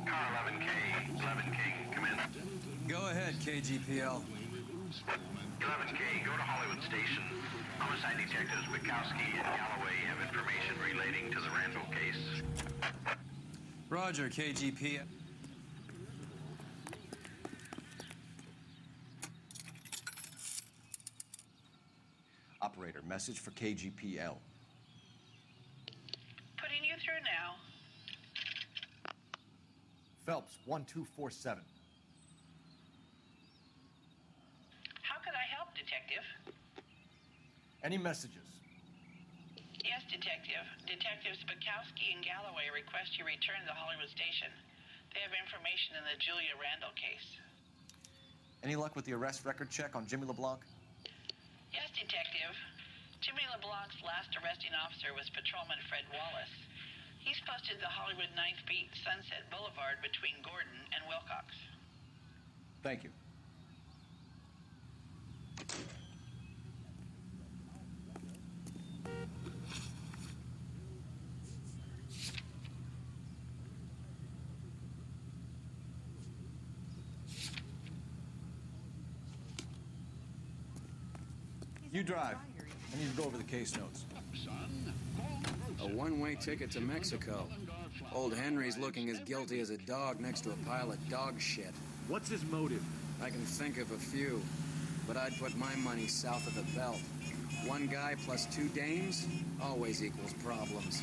Car 11K, come in. Go ahead, KGPL. 11K, go to Hollywood Station. Homicide detectives Bukowski and Galloway have information relating to the Randall case. Roger, KGP. Operator, message for KGPL. Putting you through now. Phelps, 1247. How could I help, Detective? Any messages? Yes, Detective. Detectives Bukowski and Galloway request you return to Hollywood Station. They have information in the Julia Randall case. Any luck with the arrest record check on Jimmy LeBlanc? Yes, Detective. Jimmy LeBlanc's last arresting officer was Patrolman Fred Wallace. He's posted the Hollywood 9th Beat, Sunset Boulevard between Gordon and Wilcox. Thank you. You drive. I need to go over the case notes. A one-way ticket to Mexico. Old Henry's looking as guilty as a dog next to a pile of dog shit. What's his motive? I can think of a few, but I'd put my money south of the belt. One guy plus two dames always equals problems.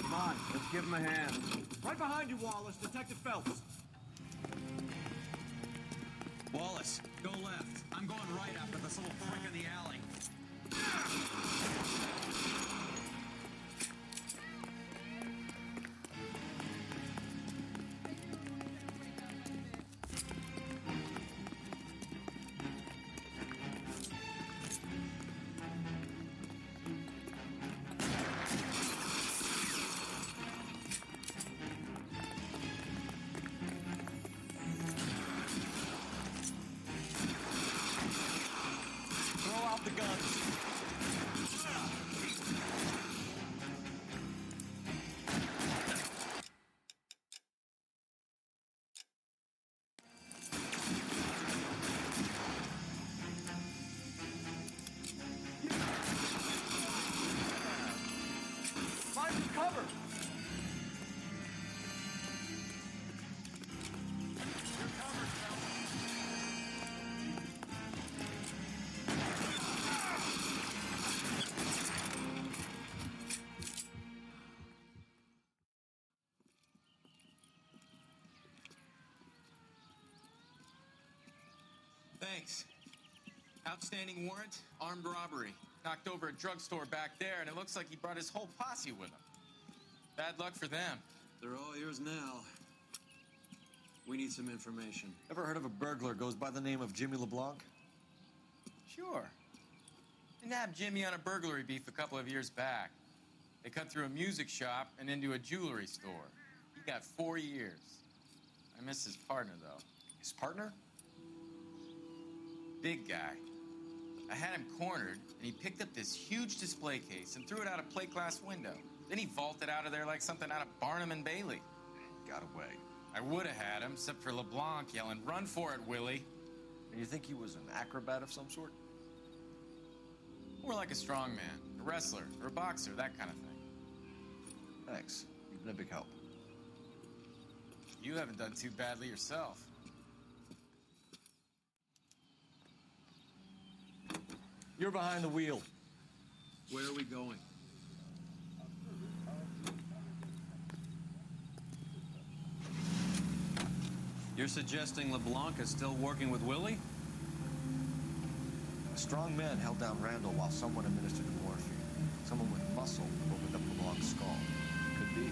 Come on, let's give him a hand. Right behind you, Wallace. Detective Phelps. Wallace, go left. I'm going right after this little prick in the alley. cover! Thanks. Outstanding warrant, armed robbery. Knocked over a drugstore back there, and it looks like he brought his whole posse with him. Bad luck for them. They're all yours now. We need some information. Ever heard of a burglar goes by the name of Jimmy LeBlanc? Sure. I nabbed Jimmy on a burglary beef a couple of years back. They cut through a music shop and into a jewelry store. He got 4 years. I miss his partner, though. His partner? Big guy. I had him cornered, and he picked up this huge display case and threw it out a plate glass window. Then he vaulted out of there like something out of Barnum and Bailey. Got away. I would have had him, except for LeBlanc yelling, "Run for it, Willie!" And you think he was an acrobat of some sort? More like a strongman, a wrestler, or a boxer, that kind of thing. Thanks. You've been a big help. You haven't done too badly yourself. You're behind the wheel. Where are we going? You're suggesting LeBlanc is still working with Willie? A strong man held down Randall while someone administered morphine. Someone with muscle opened up LeBlanc's skull. Could be.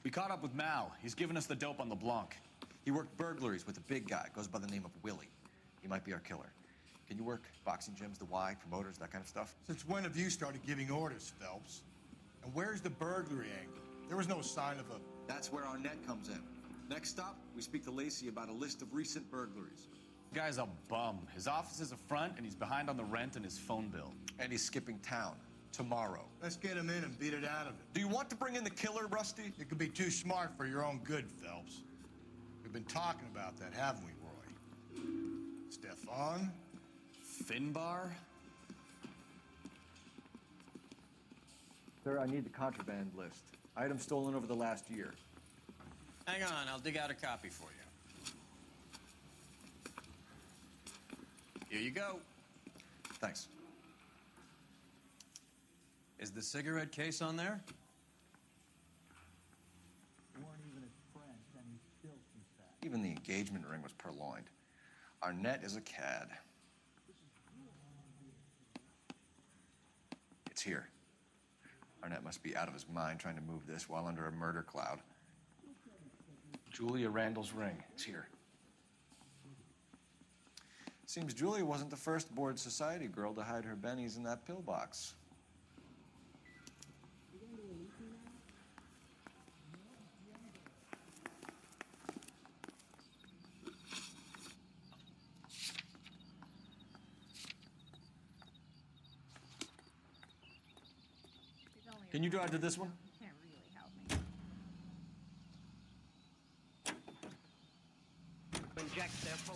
We caught up with Mao. He's given us the dope on LeBlanc. He worked burglaries with a big guy. Goes by the name of Willie. He might be our killer. Can you work boxing gyms, the Y, promoters, that kind of stuff? Since when have you started giving orders, Phelps? And where's the burglary angle? There was no sign of a... That's where our net comes in. Next stop, we speak to Lacey about a list of recent burglaries. The guy's a bum. His office is a front, and he's behind on the rent and his phone bill. And he's skipping town tomorrow. Let's get him in and beat it out of it. Do you want to bring in the killer, Rusty? You could be too smart for your own good, Phelps. We've been talking about that, haven't we, Roy? Stefan? Finbar? Sir, I need the contraband list. Items stolen over the last year. Hang on, I'll dig out a copy for you. Here you go. Thanks. Is the cigarette case on there? Even the engagement ring was purloined. Our net is a cad. It's here. Arnett must be out of his mind trying to move this while under a murder cloud. Julia Randall's ring. It's here. Seems Julia wasn't the first bored society girl to hide her bennies in that pillbox. Can you drive to this one? Can't really help me.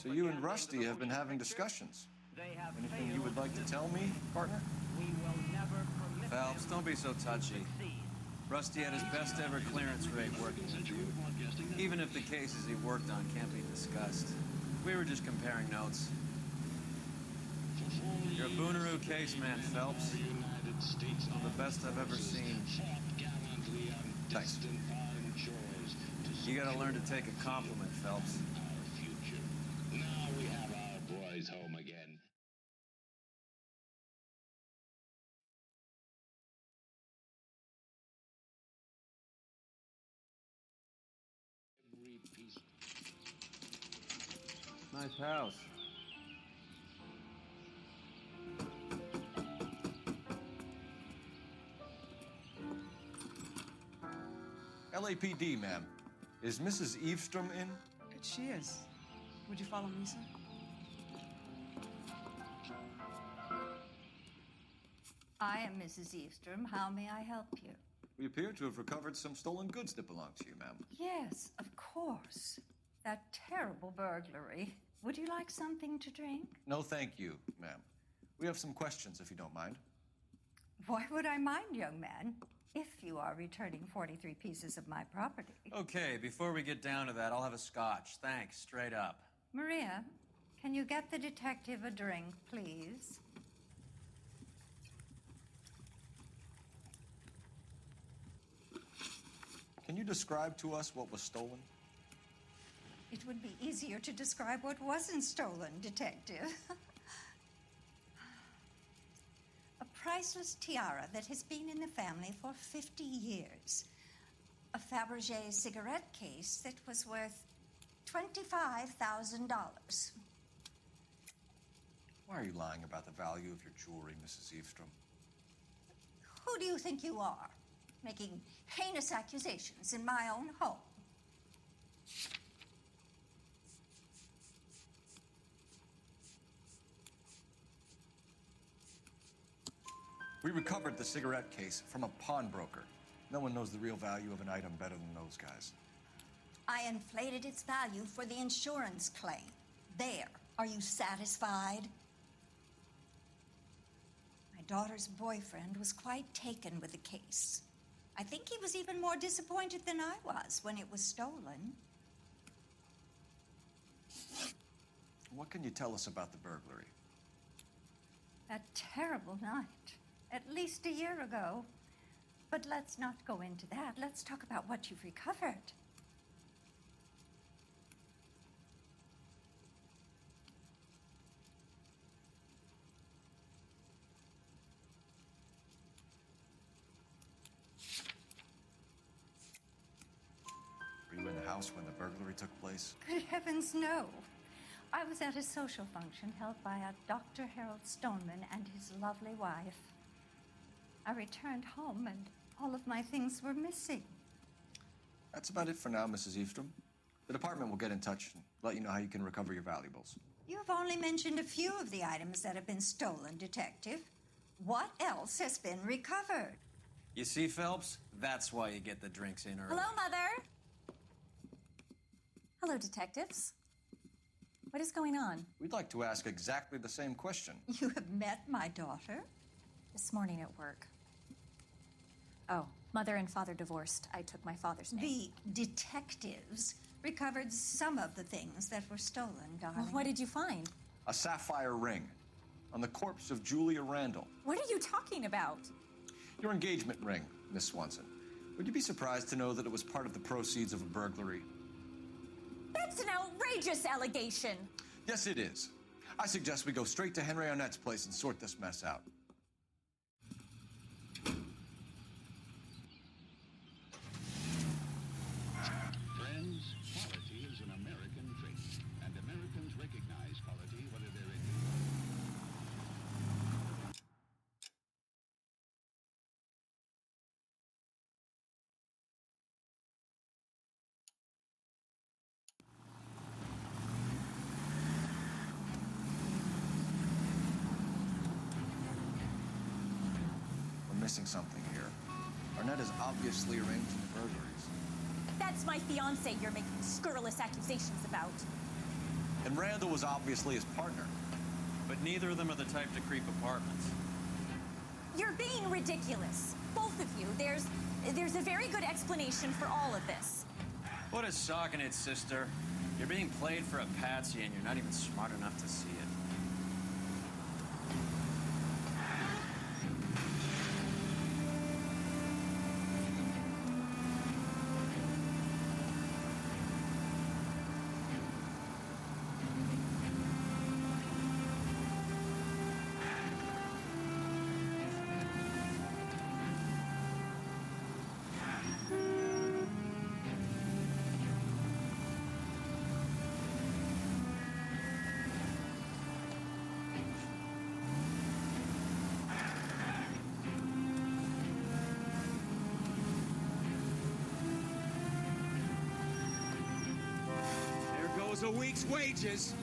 So you and Rusty have been having discussions. Anything you would like to tell me, partner? Phelps, don't be so touchy. Rusty had his best ever clearance rate working with you. Even if the cases he worked on can't be discussed. We were just comparing notes. You're a Booneroo case man, Phelps. The best I've ever seen. Thanks. You gotta learn to take a compliment, Phelps. Now we have our boys home again. Every piece. Nice house. LAPD, ma'am. Is Mrs. Eavestrom in? She is. Would you follow me, sir? I am Mrs. Eastrom. How may I help you? We appear to have recovered some stolen goods that belong to you, ma'am. Yes, of course. That terrible burglary. Would you like something to drink? No, thank you, ma'am. We have some questions, if you don't mind. Why would I mind, young man, if you are returning 43 pieces of my property? Okay, before we get down to that, I'll have a scotch. Thanks, straight up. Maria, can you get the detective a drink, please? Can you describe to us what was stolen? It would be easier to describe what wasn't stolen, Detective. A priceless tiara that has been in the family for 50 years. A Fabergé cigarette case that was worth $25,000. Why are you lying about the value of your jewelry, Mrs. Eastrom? Who do you think you are, making heinous accusations in my own home? We recovered the cigarette case from a pawnbroker. No one knows the real value of an item better than those guys. I inflated its value for the insurance claim. There. Are you satisfied? My daughter's boyfriend was quite taken with the case. I think he was even more disappointed than I was when it was stolen. What can you tell us about the burglary? That terrible night. At least a year ago. But let's not go into that. Let's talk about what you've recovered. Were you in the house when the burglary took place? Good heavens, no. I was at a social function held by a Dr. Harold Stoneman and his lovely wife. I returned home and all of my things were missing. That's about it for now, Mrs. Eastrom. The department will get in touch and let you know how you can recover your valuables. You've only mentioned a few of the items that have been stolen, Detective. What else has been recovered? You see, Phelps? That's why you get the drinks in early. Hello, Mother. Hello, detectives. What is going on? We'd like to ask exactly the same question. You have met my daughter? This morning at work. Oh, Mother and Father divorced. I took my father's name. The detectives recovered some of the things that were stolen, darling. Well, what did you find? A sapphire ring on the corpse of Julia Randall. What are you talking about? Your engagement ring, Miss Swanson. Would you be surprised to know that it was part of the proceeds of a burglary? That's an outrageous allegation. Yes, it is. I suggest we go straight to Henry Arnett's place and sort this mess out. Friends, quality is an American trait, and Americans recognize quality whether they're in We're missing something here. Arnett is obviously arranging the burglaries. That's my fiance you're making scurrilous accusations about. And Randall was obviously his partner. But neither of them are the type to creep apartments. You're being ridiculous. Both of you. There's a very good explanation for all of this. What is socking it, sister? You're being played for a patsy and you're not even smart enough to see it. A week's wages.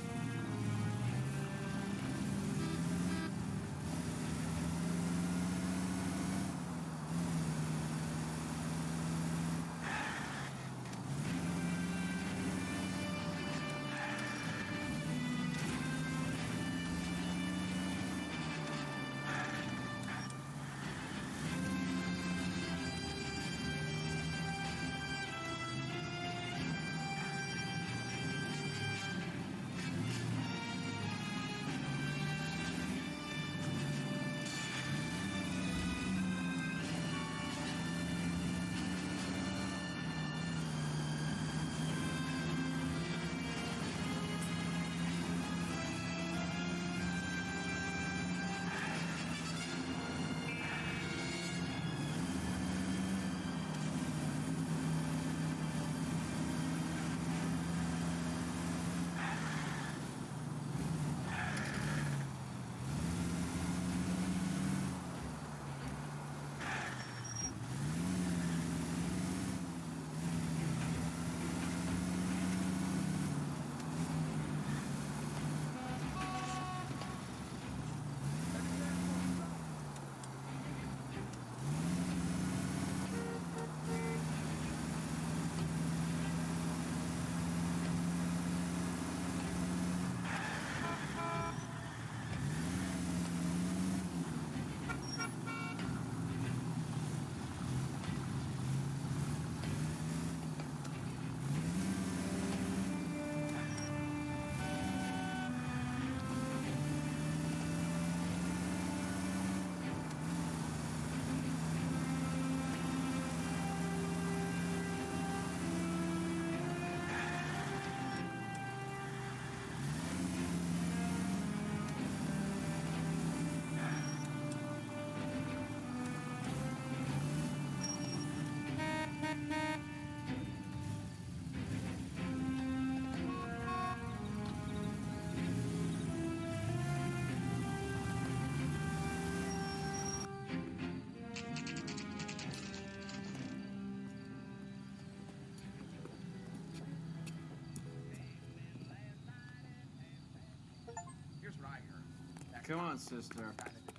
Come on, sister.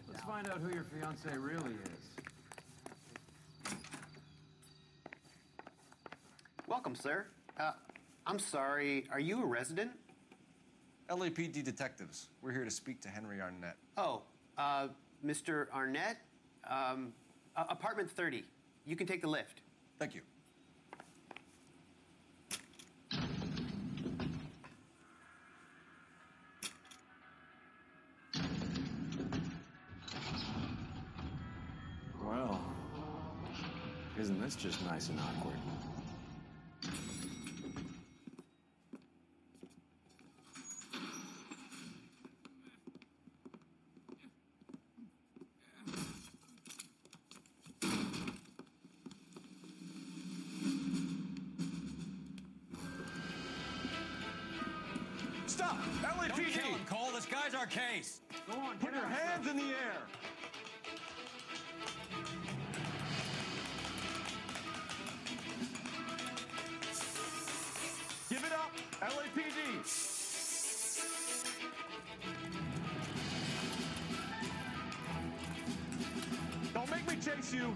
Let's find out who your fiancé really is. Welcome, sir. I'm sorry, are you a resident? LAPD detectives. We're here to speak to Henry Arnett. Oh, Mr. Arnett? Apartment 30. You can take the lift. Thank you. Well, isn't this just nice and awkward? Stop! LAPD! Don't kill him, Cole. This guy's our case. Go on, put your hands in the air! Give it up, LAPD! Don't make me chase you!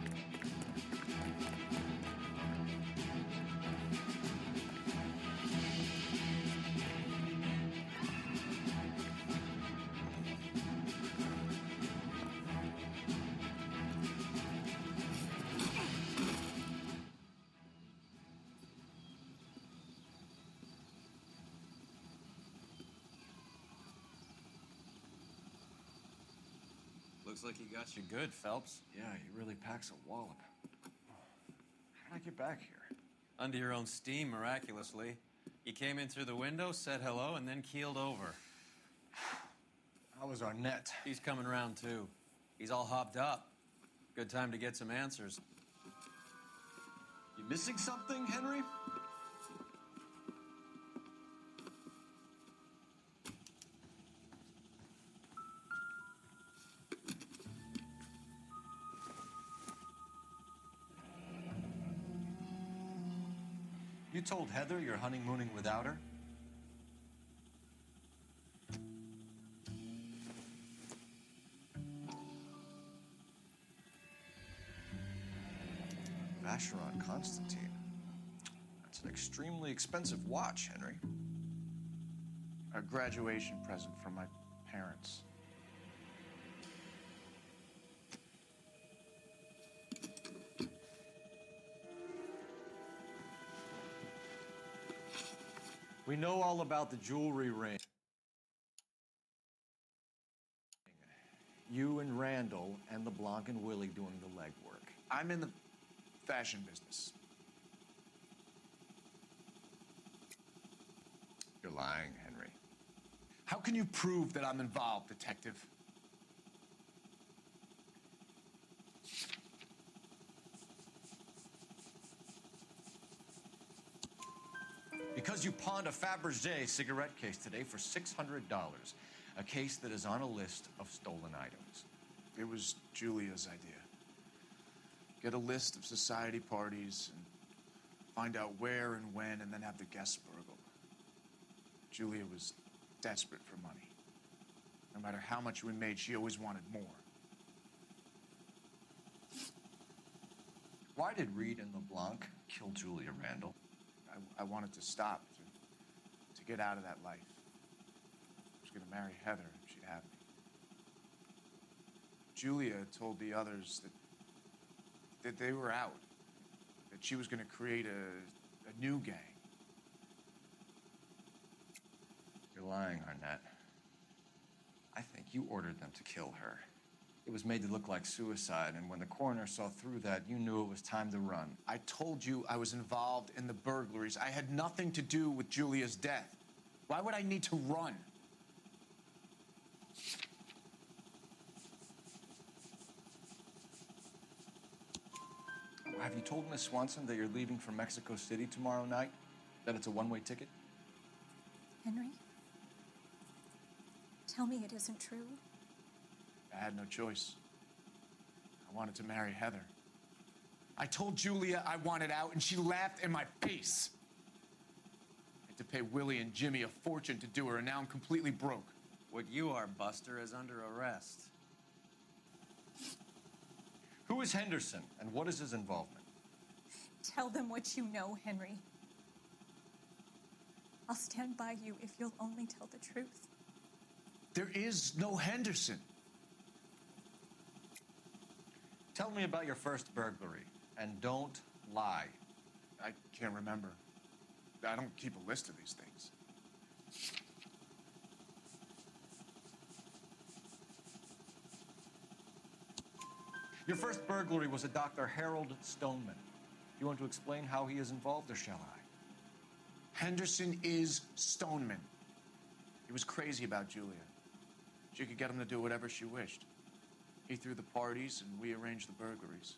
Looks like he got you good, Phelps. Yeah, he really packs a wallop. How did I get back here? Under your own steam, miraculously. You came in through the window, said hello, and then keeled over. How was Arnett? He's coming round, too. He's all hopped up. Good time to get some answers. You missing something, Henry? You told Heather you're honeymooning without her? Vacheron Constantine. That's an extremely expensive watch, Henry. A graduation present from my parents. We know all about the jewelry ring. You and Randall and LeBlanc and Willie doing the legwork. I'm in the fashion business. You're lying, Henry. How can you prove that I'm involved, detective? Because you pawned a Fabergé cigarette case today for $600. A case that is on a list of stolen items. It was Julia's idea. Get a list of society parties and find out where and when, and then have the guests burgled. Julia was desperate for money. No matter how much we made, she always wanted more. Why did Reed and LeBlanc kill Julia Randall? I wanted to stop, to get out of that life. I was going to marry Heather if she'd have me. Julia told the others that they were out, that she was going to create a new gang. You're lying, Arnett. I think you ordered them to kill her. It was made to look like suicide, and when the coroner saw through that, you knew it was time to run. I told you I was involved in the burglaries. I had nothing to do with Julia's death. Why would I need to run? Have you told Miss Swanson that you're leaving for Mexico City tomorrow night? That it's a one-way ticket? Henry? Tell me it isn't true. I had no choice. I wanted to marry Heather. I told Julia I wanted out, and she laughed in my face. I had to pay Willie and Jimmy a fortune to do her, and now I'm completely broke. What you are, Buster, is under arrest. Who is Henderson, and what is his involvement? Tell them what you know, Henry. I'll stand by you if you'll only tell the truth. There is no Henderson. Tell me about your first burglary, and don't lie. I can't remember. I don't keep a list of these things. Your first burglary was a Dr. Harold Stoneman. You want to explain how he is involved, or shall I? Henderson is Stoneman. He was crazy about Julia. She could get him to do whatever she wished. He threw the parties, and we arranged the burglaries.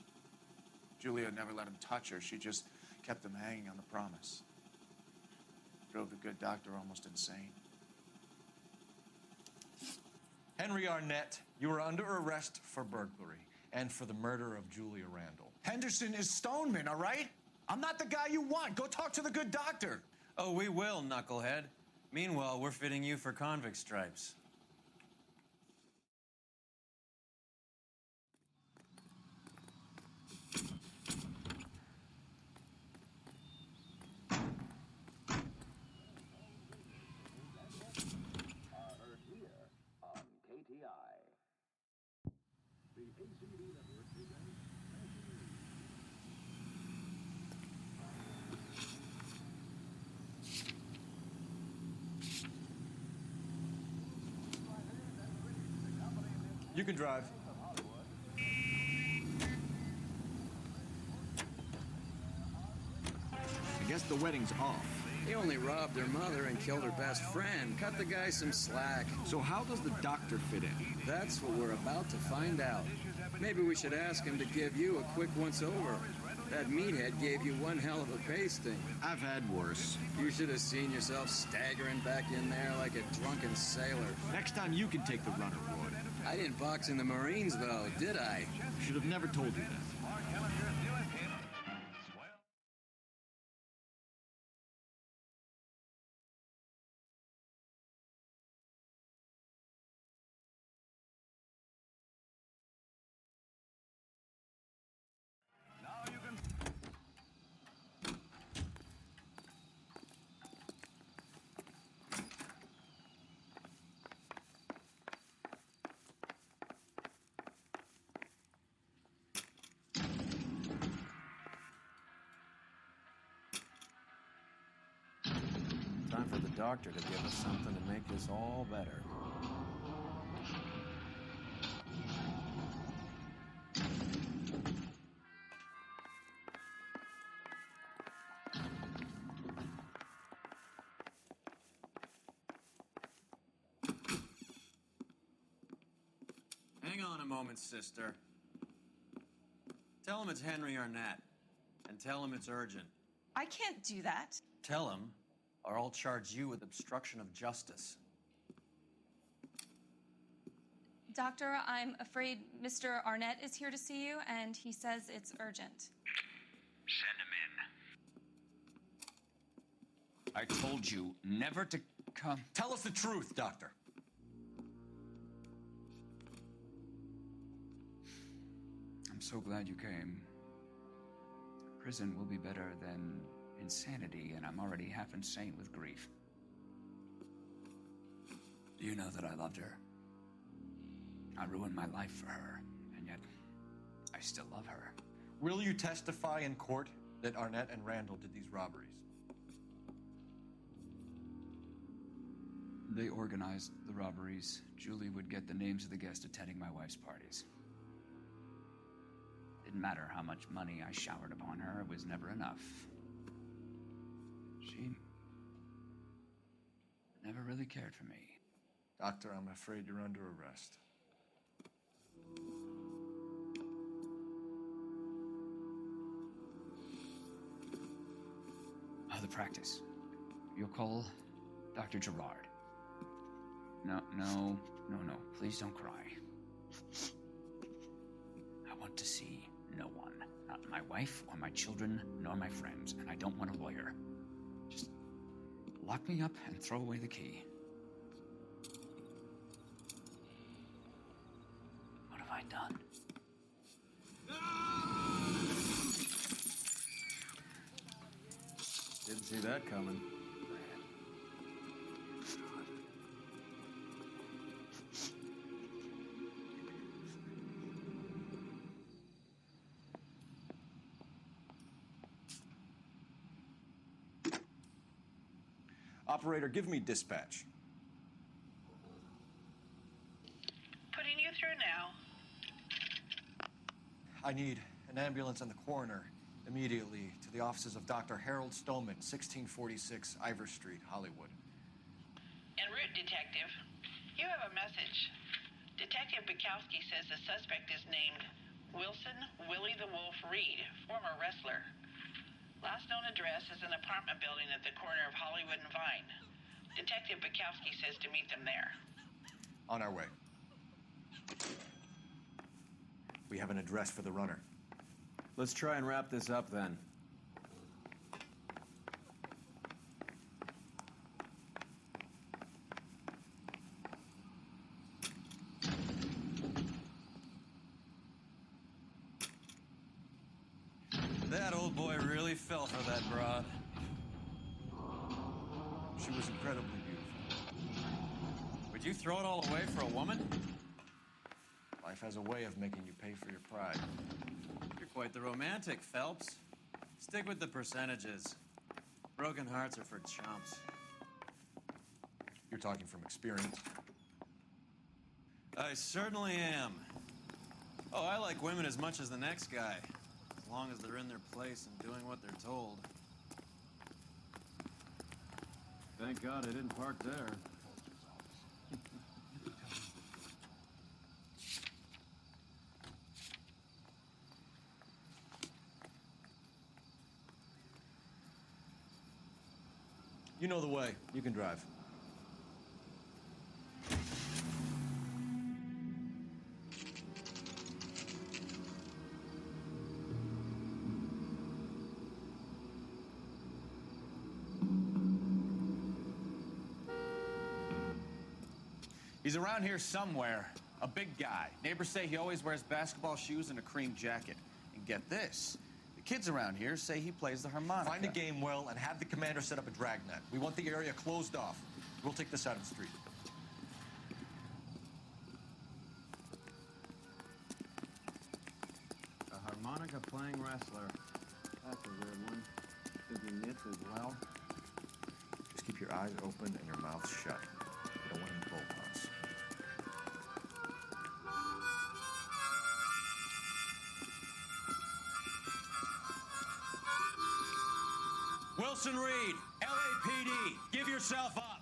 Julia never let him touch her. She just kept him hanging on the promise. Drove the good doctor almost insane. Henry Arnett, you are under arrest for burglary and for the murder of Julia Randall. Henderson is Stoneman, all right? I'm not the guy you want. Go talk to the good doctor. Oh, we will, knucklehead. Meanwhile, we're fitting you for convict stripes. You can drive. I guess the wedding's off. He only robbed her mother and killed her best friend. Cut the guy some slack. So how does the doctor fit in? That's what we're about to find out. Maybe we should ask him to give you a quick once-over. That meathead gave you one hell of a pasting. I've had worse. You should have seen yourself staggering back in there like a drunken sailor. Next time you can take the runner, Roy. I didn't box in the Marines, though, did I? Should have never told you that. Time for the doctor to give us something to make this all better. Hang on a moment, sister. Tell him it's Henry Arnett, and tell him it's urgent. I can't do that. Tell him, or I'll charge you with obstruction of justice. Doctor, I'm afraid Mr. Arnett is here to see you, and he says it's urgent. Send him in. I told you never to come. Tell us the truth, Doctor. I'm so glad you came. Prison will be better than insanity, and I'm already half insane with grief. Do you know that I loved her? I ruined my life for her, and yet I still love her. Will you testify in court that Arnett and Randall did these robberies? They organized the robberies. Julie would get the names of the guests attending my wife's parties. Didn't matter how much money I showered upon her, it was never enough. She never really cared for me. Doctor, I'm afraid you're under arrest. The practice. You'll call Dr. Gerard. No. Please don't cry. I want to see no one. Not my wife or my children, nor my friends. And I don't want a lawyer. Just lock me up and throw away the key. done? Didn't see that coming. Operator, give me dispatch. Putting you through now. I need an ambulance and the coroner immediately to the offices of Dr. Harold Stoneman, 1646 Ivor Street, Hollywood. En route, Detective. You have a message. Detective Bukowski says the suspect is named Wilson Willie the Wolf Reed, former wrestler. Last known address is an apartment building at the corner of Hollywood and Vine. Detective Bukowski says to meet them there. On our way. We have an address for the runner. Let's try and wrap this up then. That old boy really fell for that broad. She was incredibly beautiful. Would you throw it all away for a woman? Life has a way of making you pay for your pride. You're quite the romantic, Phelps. Stick with the percentages. Broken hearts are for chumps. You're talking from experience. I certainly am. Oh, I like women as much as the next guy. As long as they're in their place and doing what they're told. Thank God I didn't park there. You know the way. You can drive. He's around here somewhere. A big guy. Neighbors say he always wears basketball shoes and a cream jacket. And get this. The kids around here say he plays the harmonica. Find a game well and have the commander set up a dragnet. We want the area closed off. We'll take this side of the street. A harmonica playing wrestler. That's a weird one. Think he knits as well? Just keep your eyes open and your mouth shut. You don't want any bull puns. Wilson Reed, LAPD, give yourself up.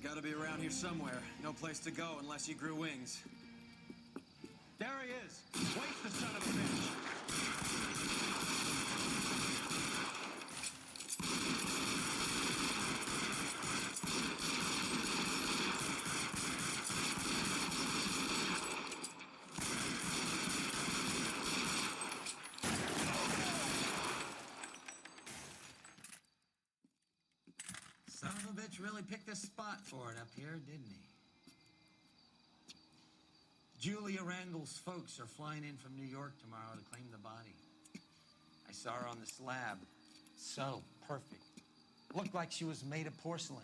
Gotta be around here somewhere. No place to go unless he grew wings. There he is! Waste the son of a bitch! Son of a bitch really picked a spot for it up here, didn't he? Julia Randall's folks are flying in from New York tomorrow to claim the body. I saw her on the slab. So perfect. Looked like she was made of porcelain.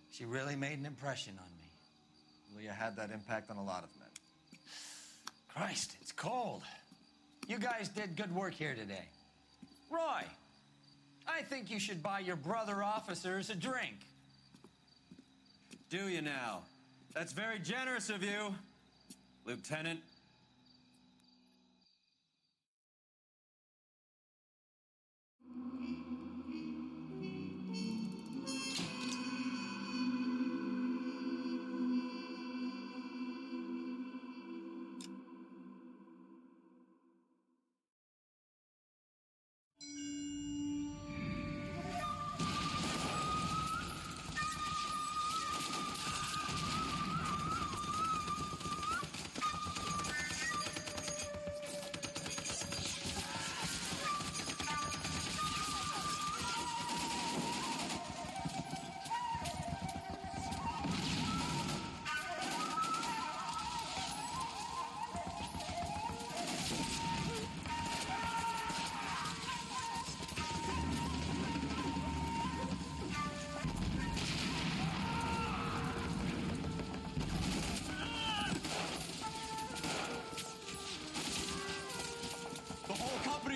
She really made an impression on me. Julia had that impact on a lot of men. Christ, it's cold. You guys did good work here today. Roy, I think you should buy your brother officers a drink. Do you now? That's very generous of you, Lieutenant.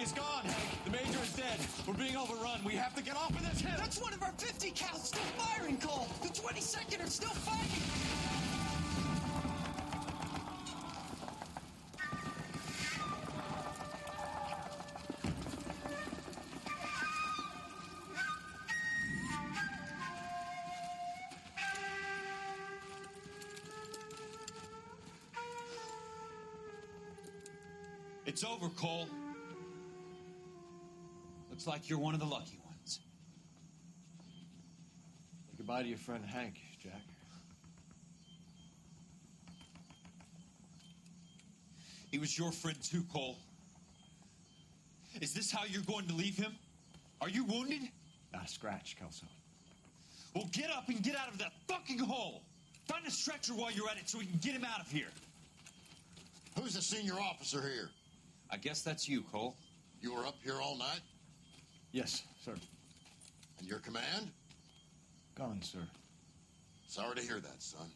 Is gone, Hank. The Major is dead. We're being overrun. We have to get off of this hill. That's one of our 50 cal still firing, Cole. The 22nd are still fighting. It's over, Cole. Looks like you're one of the lucky ones. Say goodbye to your friend Hank, Jack. He was your friend too, Cole. Is this how you're going to leave him? Are you wounded? Not a scratch, Kelso. Well, get up and get out of that fucking hole. Find a stretcher while you're at it so we can get him out of here. Who's the senior officer here? I guess that's you, Cole. You were up here all night? Yes, sir. And your command? Gone, sir. Sorry to hear that, son.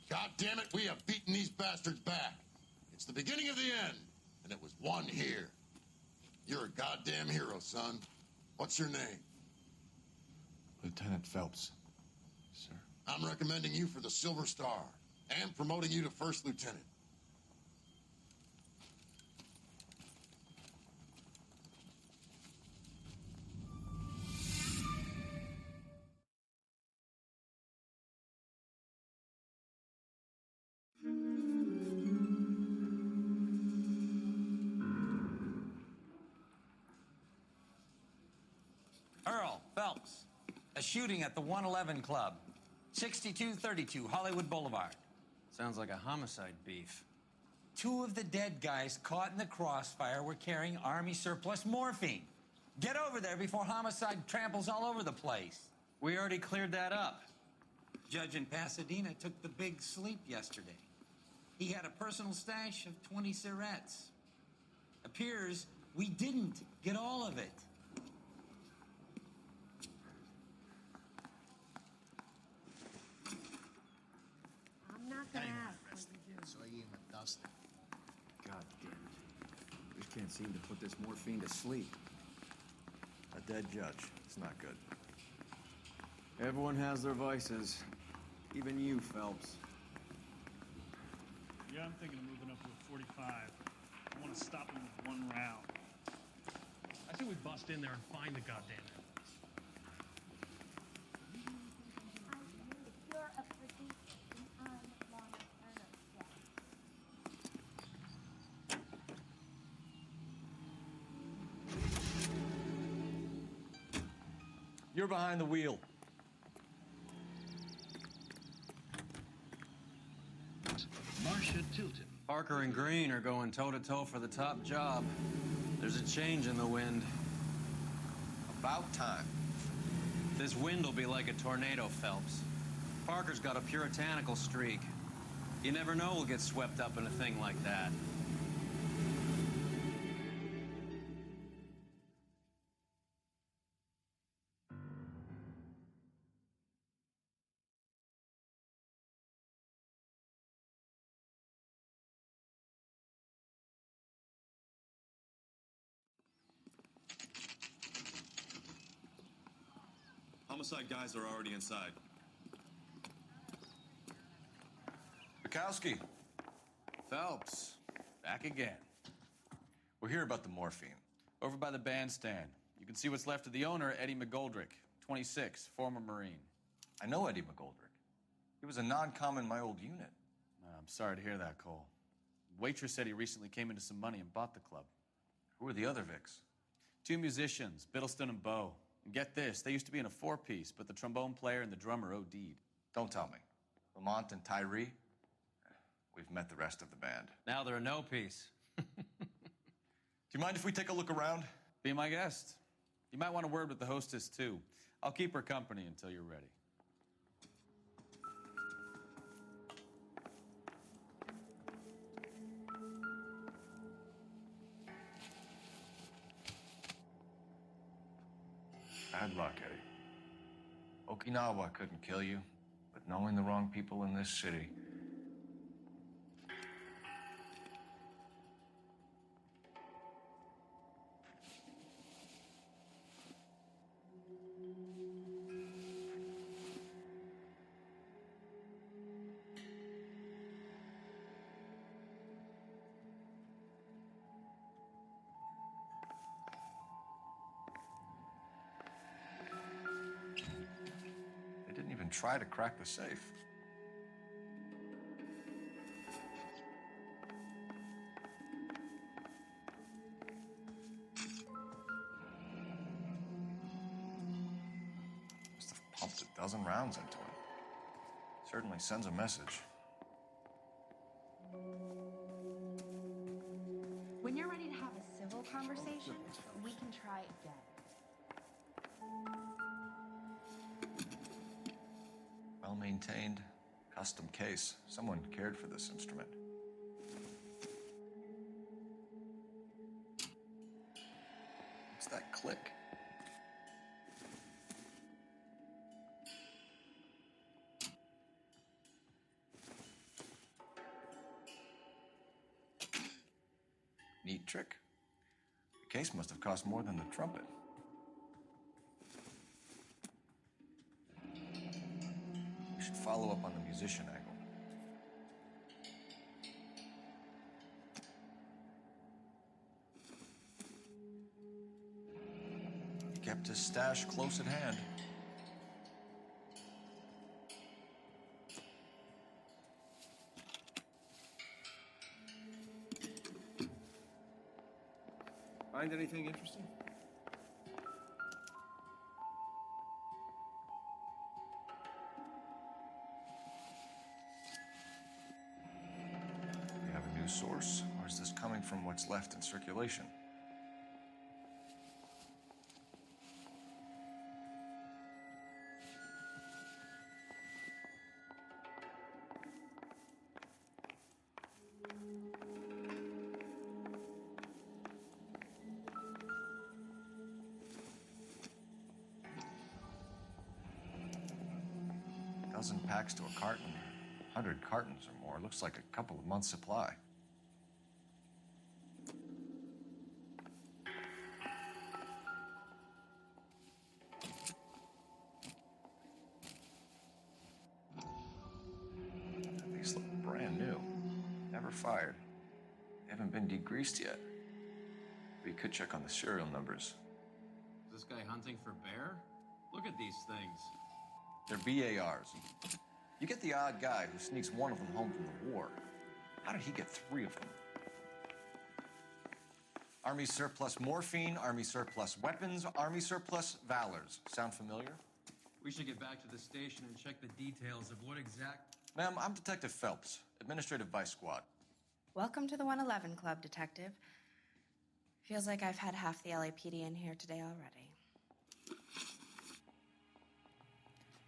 God damn it, we have beaten these bastards back. It's the beginning of the end, and it was one here. You're a goddamn hero, son. What's your name? Lieutenant Phelps, sir. I'm recommending you for the Silver Star and promoting you to first lieutenant. Earl Phelps, a shooting at the 111 Club, 6232 Hollywood Boulevard. Sounds like a homicide beef. 2 of the dead guys caught in the crossfire were carrying Army surplus morphine. Get over there before homicide tramples all over the place. We already cleared that up. Judge in Pasadena took the big sleep yesterday. He had a personal stash of 20 cigarettes. Appears we didn't get all of it. I'm not gonna ask. So I gave him a dust. God damn it. We just can't seem to put this morphine to sleep. A dead judge. It's not good. Everyone has their vices. Even you, Phelps. Yeah, I'm thinking of moving up to a 45. I want to stop him with one round. I think we bust in there and find the goddamn evidence. You're behind the wheel. Marcia Tilton. Parker and Green are going toe-to-toe for the top job. There's a change in the wind. About time. This wind will be like a tornado, Phelps. Parker's got a puritanical streak. You never know we'll get swept up in a thing like that. Homicide guys are already inside. Bukowski. Phelps, back again. We'll hear about the morphine. Over by the bandstand. You can see what's left of the owner, Eddie McGoldrick, 26, former Marine. I know Eddie McGoldrick. He was a non-com in my old unit. I'm sorry to hear that, Cole. Waitress said he recently came into some money and bought the club. Who are the other Vics? 2 musicians, Biddleston and Bo. And get this, they used to be in a 4-piece, but the trombone player and the drummer OD'd. Don't tell me. Lamont and Tyree? We've met the rest of the band. Now they're a no-piece. Do you mind if we take a look around? Be my guest. You might want a word with the hostess, too. I'll keep her company until you're ready. Bad luck, Eddie. Okinawa couldn't kill you, but knowing the wrong people in this city... They didn't even try to crack the safe. Must have pumped a dozen rounds into it. Certainly sends a message. When you're ready to have a civil conversation, we can try again. Well-maintained, custom case. Someone cared for this instrument. What's that click? Neat trick. The case must have cost more than the trumpet. We should follow up on the musician angle. He kept his stash close at hand. Find anything interesting? We have a new source, or is this coming from what's left in circulation? Dozen packs to a carton, 100 cartons or more. Looks like a couple of months' supply. These look brand new. Never fired. They haven't been degreased yet. We could check on the serial numbers. Is this guy hunting for bear? Look at these things. They're BARs. You get the odd guy who sneaks one of them home from the war. How did he get 3 of them? Army surplus morphine, Army surplus weapons, Army surplus valors. Sound familiar? We should get back to the station and check the details of what exact... Ma'am, I'm Detective Phelps, Administrative Vice Squad. Welcome to the 111 Club, Detective. Feels like I've had half the LAPD in here today already.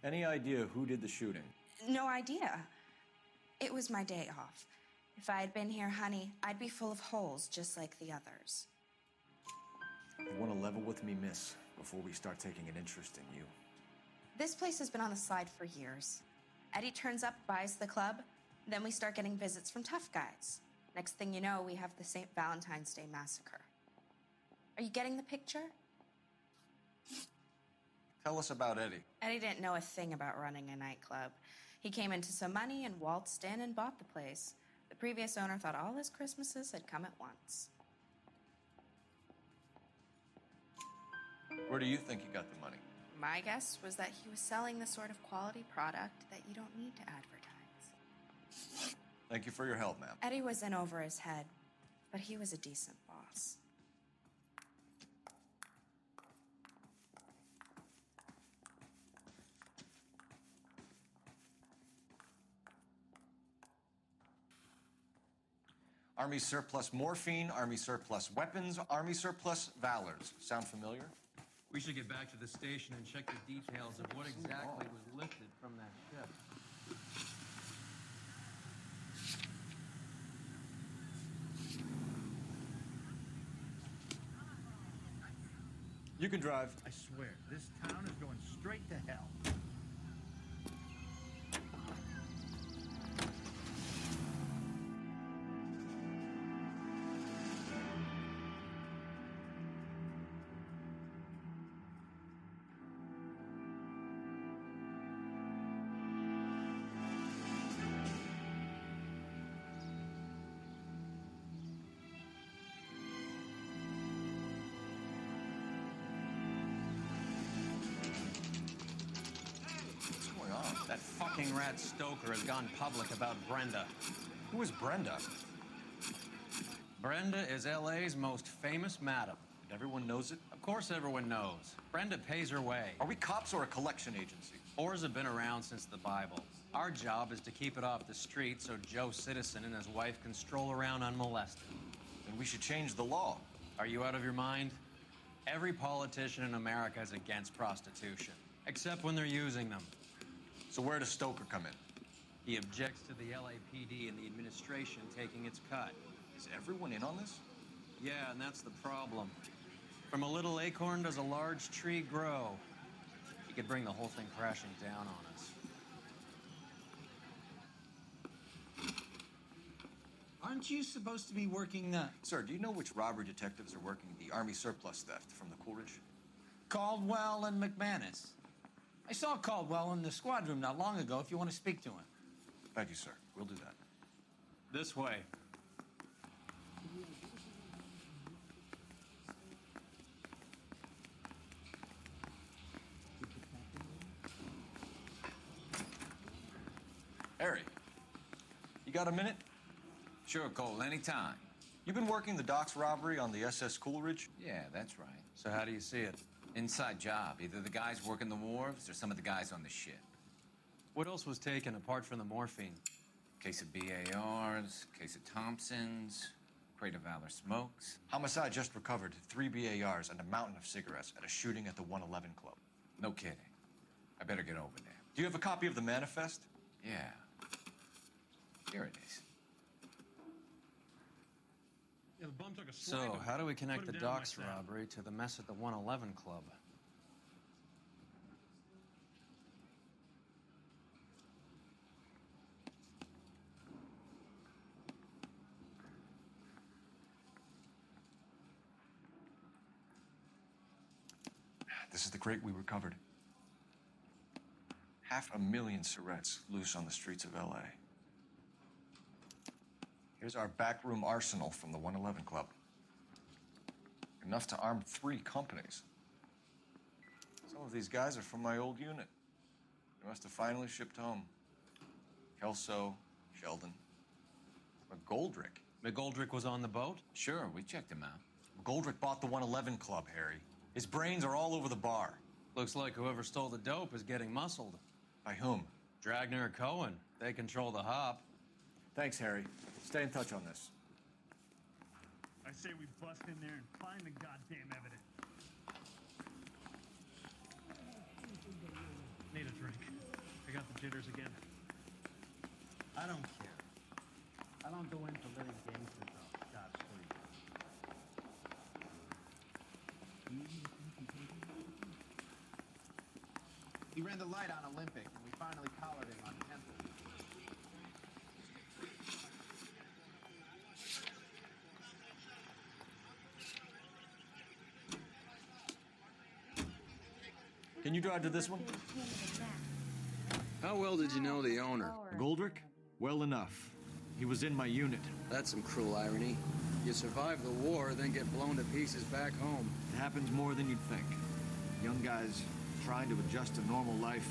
Any idea who did the shooting? No idea. It was my day off. If I had been here, honey, I'd be full of holes just like the others. You want to level with me, miss, before we start taking an interest in you. This place has been on the slide for years. Eddie turns up, buys the club, then we start getting visits from tough guys. Next thing you know, we have the St. Valentine's Day massacre. Are you getting the picture? Tell us about Eddie. Eddie didn't know a thing about running a nightclub. He came into some money and waltzed in and bought the place. The previous owner thought all his Christmases had come at once. Where do you think he got the money? My guess was that he was selling the sort of quality product that you don't need to advertise. Thank you for your help, ma'am. Eddie was in over his head, but he was a decent boss. Army surplus morphine, Army surplus weapons, Army surplus valors. Sound familiar? We should get back to the station and check the details of what exactly was lifted from that ship. You can drive. I swear, this town is going straight to hell. That fucking rat Stoker has gone public about Brenda. Who is Brenda? Brenda is LA's most famous madam. And everyone knows it? Of course everyone knows. Brenda pays her way. Are we cops or a collection agency? Whores have been around since the Bible. Our job is to keep it off the street so Joe Citizen and his wife can stroll around unmolested. Then we should change the law. Are you out of your mind? Every politician in America is against prostitution, except when they're using them. So where does Stoker come in? He objects to the LAPD and the administration taking its cut. Is everyone in on this? Yeah, and that's the problem. From a little acorn does a large tree grow. He could bring the whole thing crashing down on us. Aren't you supposed to be working, Sir, do you know which robbery detectives are working the Army surplus theft from the Coolidge? Caldwell and McManus? I saw Caldwell in the squad room not long ago if you want to speak to him. Thank you, sir. We'll do that. This way. Harry, you got a minute? Sure, Cole, anytime. You've been working the docks robbery on the SS Coolidge? Yeah, that's right. So how do you see it? Inside job. Either the guys working the wharves or some of the guys on the ship. What else was taken apart from the morphine? Case of BARs, case of Thompsons, crate of Valor smokes. Homicide just recovered 3 BARs and a mountain of cigarettes at a shooting at the 111 Club. No kidding. I better get over there. Do you have a copy of the manifest? Yeah. Here it is. Yeah, the bum took a So, swag of how do we it. connect Put the him down docks like that. robbery to the mess at the 111 Club? This is the crate we recovered. 500,000 cigarettes loose on the streets of LA. Here's our backroom arsenal from the 111 Club. Enough to arm 3 companies. Some of these guys are from my old unit. They must have finally shipped home. Kelso, Sheldon, McGoldrick. McGoldrick was on the boat? Sure, we checked him out. McGoldrick bought the 111 Club, Harry. His brains are all over the bar. Looks like whoever stole the dope is getting muscled. By whom? Dragner or Cohen. They control the hop. Thanks, Harry. Stay in touch on this. I say we bust in there and find the goddamn evidence. Need a drink. I got the jitters again. I don't care. I don't go into letting gangsters off scot-free. He ran the light on Olympic, and we finally collared him on Temple. Can you drive to this one? How well did you know the owner? Goldrick? Well enough. He was in my unit. That's some cruel irony. You survive the war, then get blown to pieces back home. It happens more than you'd think. Young guys trying to adjust to normal life,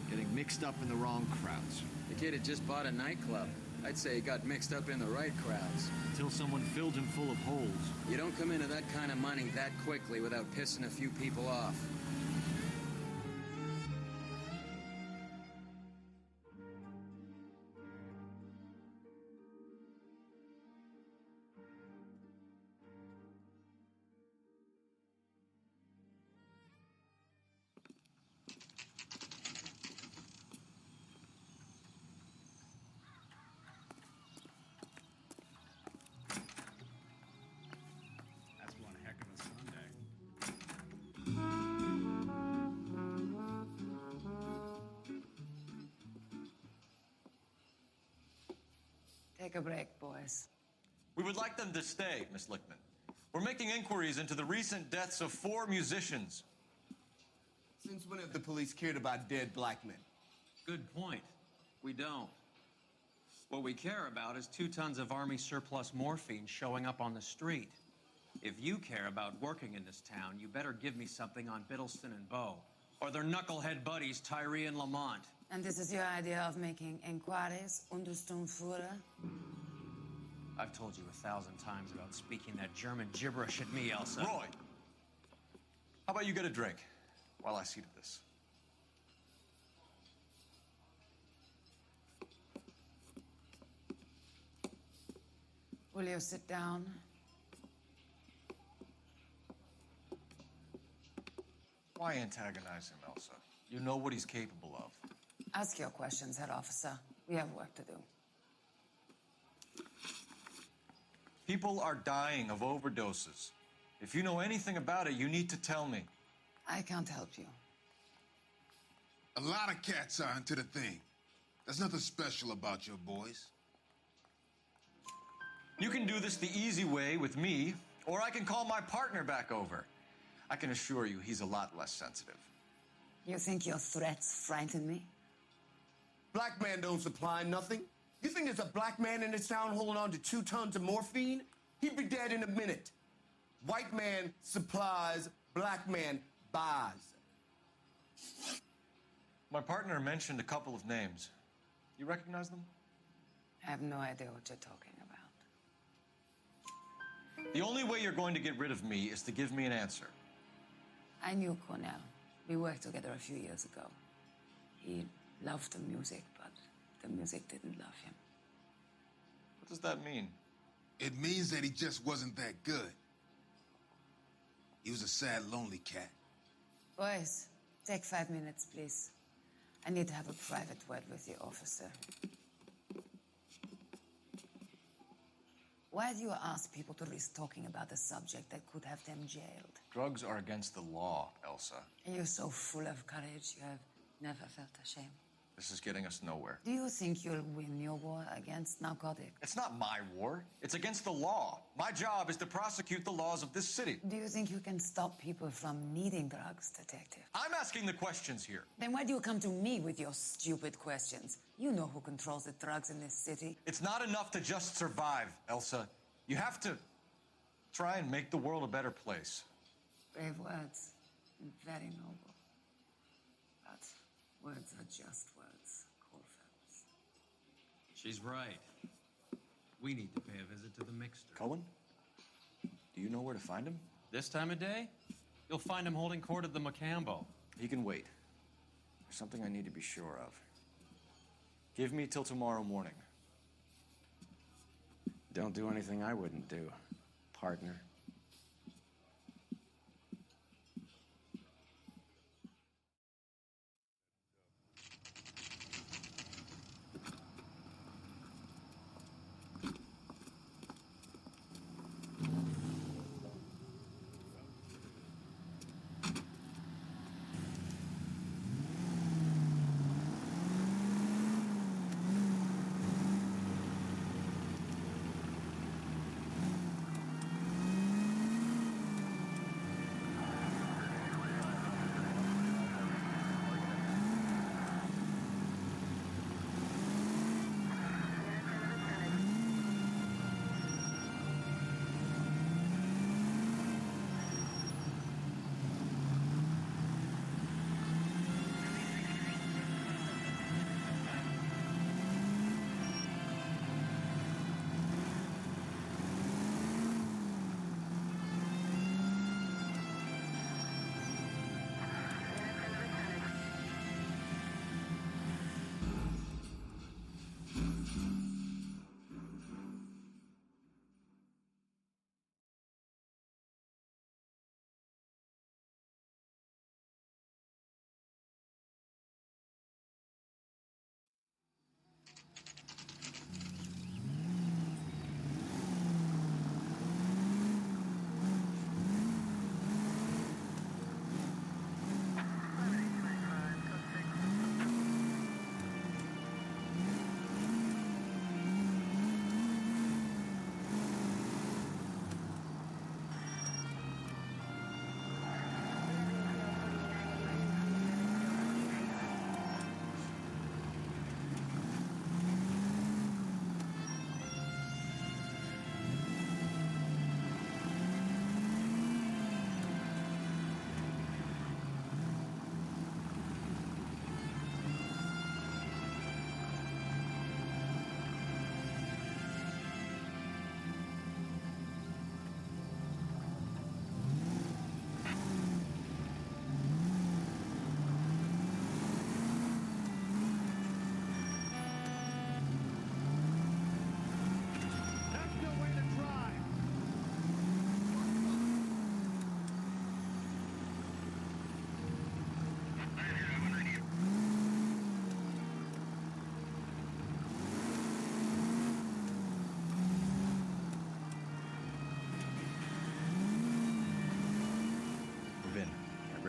getting mixed up in the wrong crowds. The kid had just bought a nightclub. I'd say he got mixed up in the right crowds. Until someone filled him full of holes. You don't come into that kind of money that quickly without pissing a few people off. That's one heck of a Sunday. Take a break, boys. We would like them to stay, Miss Lickman. We're making inquiries into the recent deaths of 4 musicians. Since when have the police cared about dead black men? Good point. We don't. What we care about is 2 tons of Army surplus morphine showing up on the street. If you care about working in this town, you better give me something on Biddleston and Bow, or their knucklehead buddies, Tyree and Lamont. And this is your idea of making inquiries under Sturmführer? I've told you 1,000 times about speaking that German gibberish at me, Elsa. Roy, how about you get a drink while I see to this? Will you sit down? Why antagonize him, Elsa? You know what he's capable of. Ask your questions, head officer. We have work to do. People are dying of overdoses. If you know anything about it, you need to tell me. I can't help you. A lot of cats are into the thing. There's nothing special about your boys. You can do this the easy way with me, or I can call my partner back over. I can assure you he's a lot less sensitive. You think your threats frighten me? Black man don't supply nothing. You think there's a black man in this town holding on to 2 tons of morphine? He'd be dead in a minute. White man supplies, black man buys. My partner mentioned a couple of names. You recognize them? I have no idea what you're talking about. The only way you're going to get rid of me is to give me an answer. I knew Cornell. We worked together a few years ago. He loved the music, but the music didn't love him. What does that mean? It means that he just wasn't that good. He was a sad, lonely cat. Boys, take 5 minutes, please. I need to have a private word with the officer. Why do you ask people to risk talking about a subject that could have them jailed? Drugs are against the law, Elsa. You're so full of courage, you have never felt ashamed. This is getting us nowhere. Do you think you'll win your war against narcotics? It's not my war. It's against the law. My job is to prosecute the laws of this city. Do you think you can stop people from needing drugs, detective? I'm asking the questions here. Then why do you come to me with your stupid questions? You know who controls the drugs in this city. It's not enough to just survive, Elsa. You have to try and make the world a better place. Brave words, and very noble. But words are just words, Corphelps. She's right. We need to pay a visit to the mixer. Cohen? Do you know where to find him? This time of day? You'll find him holding court at the Macambo. He can wait. There's something I need to be sure of. Give me till tomorrow morning. Don't do anything I wouldn't do, partner.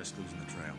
risk losing the trail.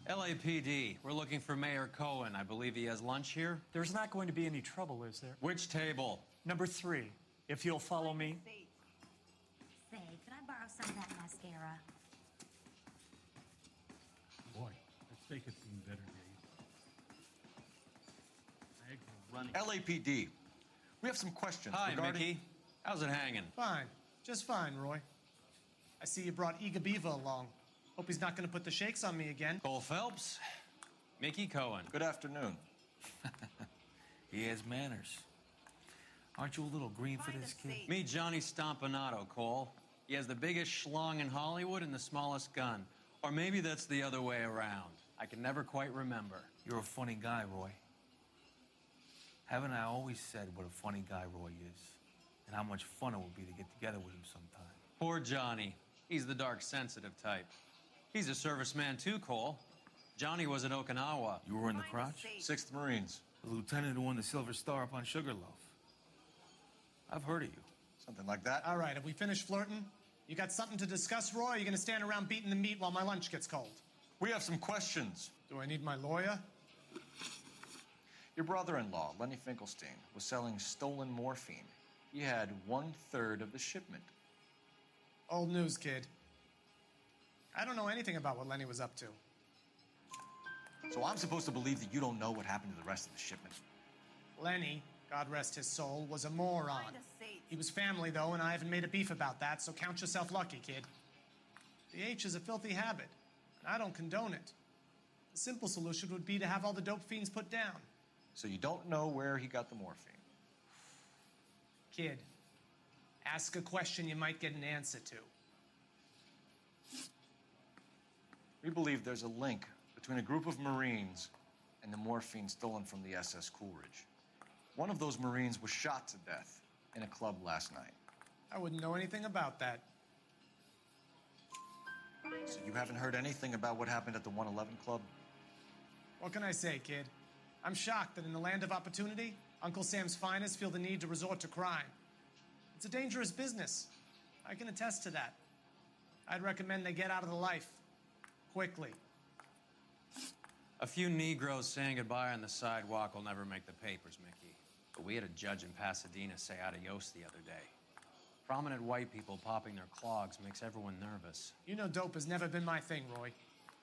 LAPD, we're looking for Mayor Cohen. I believe he has lunch here. There's not going to be any trouble, is there? Which table? Number 3, if you'll follow me. Say, could I borrow some of that mascara? Boy, that steak has seen better days. Eggs are running. LAPD, we have some questions Hi, regarding... Mickey. How's it hanging? Fine. Just fine, Roy. I see you brought Eager Beaver along. Hope he's not going to put the shakes on me again. Cole Phelps, Mickey Cohen. Good afternoon. He has manners. Aren't you a little green for this kid? Meet Johnny Stompanato, Cole. He has the biggest schlong in Hollywood and the smallest gun. Or maybe that's the other way around. I can never quite remember. You're a funny guy, Roy. Haven't I always said what a funny guy Roy is? And how much fun it would be to get together with him sometime? Poor Johnny. He's the dark, sensitive type. He's a serviceman too, Cole. Johnny was in Okinawa. You were in the crotch? 6th Marines. The lieutenant who won the Silver Star up on Sugarloaf. I've heard of you. Something like that. All right, have we finished flirting? You got something to discuss, Roy? Or are you going to stand around beating the meat while my lunch gets cold? We have some questions. Do I need my lawyer? Your brother-in-law, Lenny Finkelstein, was selling stolen morphine. He had 1/3 of the shipment. Old news, kid. I don't know anything about what Lenny was up to. So I'm supposed to believe that you don't know what happened to the rest of the shipment? Lenny, God rest his soul, was a moron. He was family, though, and I haven't made a beef about that, so count yourself lucky, kid. The H is a filthy habit, and I don't condone it. The simple solution would be to have all the dope fiends put down. So you don't know where he got the morphine? Kid, ask a question you might get an answer to. We believe there's a link between a group of Marines and the morphine stolen from the SS Coolidge. One of those Marines was shot to death in a club last night. I wouldn't know anything about that. So you haven't heard anything about what happened at the 111 Club? What can I say, kid? I'm shocked that in the land of opportunity, Uncle Sam's finest feel the need to resort to crime. It's a dangerous business. I can attest to that. I'd recommend they get out of the life. Quickly. A few Negroes saying goodbye on the sidewalk will never make the papers, Mickey. But we had a judge in Pasadena say adios the other day. Prominent white people popping their clogs makes everyone nervous. You know dope has never been my thing, Roy.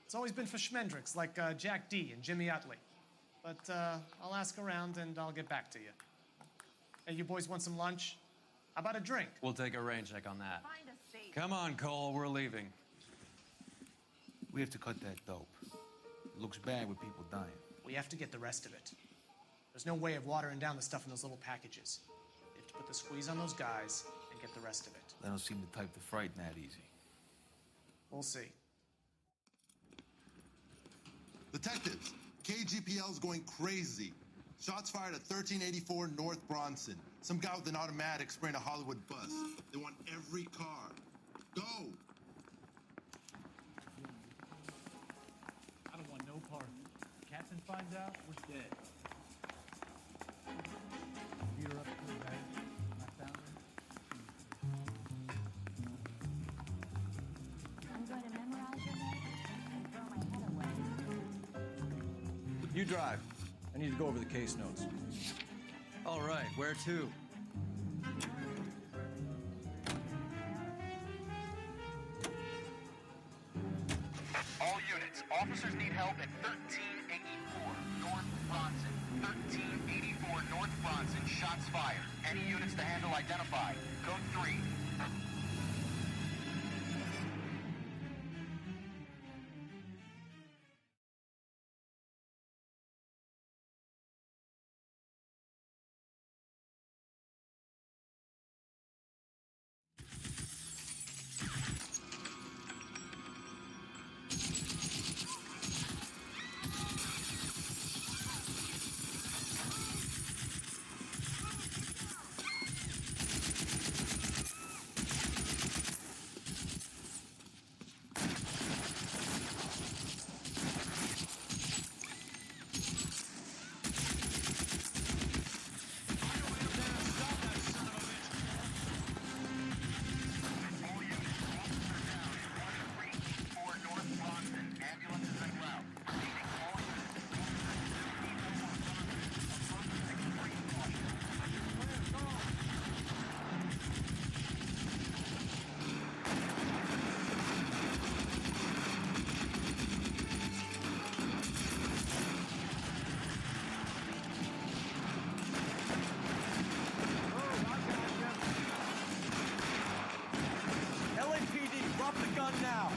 It's always been for schmendricks like Jack D. and Jimmy Utley. But I'll ask around and I'll get back to you. Hey, you boys want some lunch? How about a drink? We'll take a rain check on that. Come on, Cole, we're leaving. We have to cut that dope. It looks bad with people dying. We have to get the rest of it. There's no way of watering down the stuff in those little packages. They have to put the squeeze on those guys and get the rest of it. They don't seem the type to frighten that easy. We'll see. Detectives, KGPL's going crazy. Shots fired at 1384 North Bronson. Some guy with an automatic spraying a Hollywood bus. They want every car. Go! I don't want no part. Captain finds out, we're dead. Beat her up to the bank. I found her. I'm going to memorize your name and throw my head away. You drive. I need to go over the case notes. All right, where to? All units, officers need help at 1384 North Bronson. 1384 North Bronson, shots fired. Any units to handle identify. Code 3. LAPD, drop the gun now!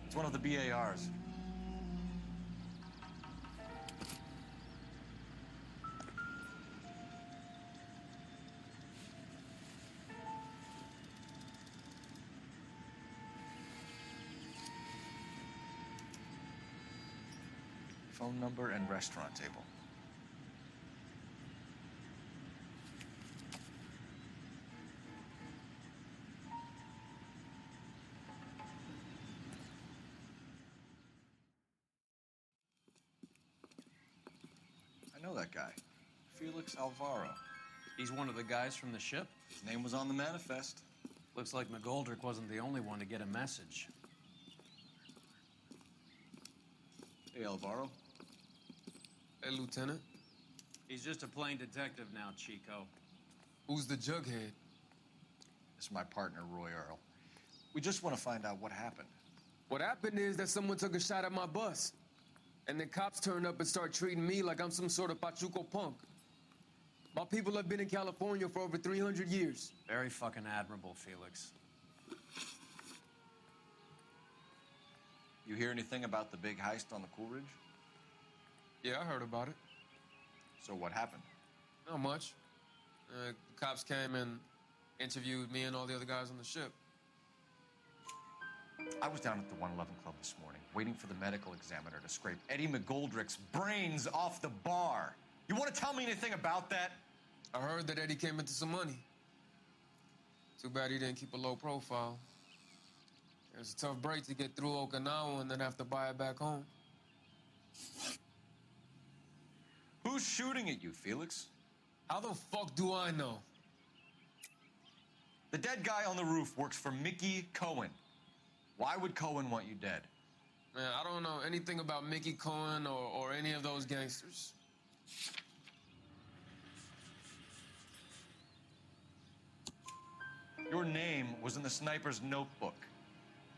It's one of the BARs. Phone number and restaurant table. I know that guy. Felix Alvaro. He's one of the guys from the ship? His name was on the manifest. Looks like McGoldrick wasn't the only one to get a message. Hey, Alvaro. Hey, Lieutenant. He's just a plain detective now, Chico. Who's the jughead? This is my partner, Roy Earl. We just want to find out what happened. What happened is that someone took a shot at my bus. And then cops turned up and start treating me like I'm some sort of Pachuco punk. My people have been in California for over 300 years. Very fucking admirable, Felix. You hear anything about the big heist on the Coolidge? Yeah, I heard about it. So what happened? Not much. The cops came and interviewed me and all the other guys on the ship. I was down at the 111 Club this morning, waiting for the medical examiner to scrape Eddie McGoldrick's brains off the bar. You want to tell me anything about that? I heard that Eddie came into some money. Too bad he didn't keep a low profile. It was a tough break to get through Okinawa and then have to buy it back home. Who's shooting at you, Felix? How the fuck do I know? The dead guy on the roof works for Mickey Cohen. Why would Cohen want you dead? Man, I don't know anything about Mickey Cohen or any of those gangsters. Your name was in the sniper's notebook.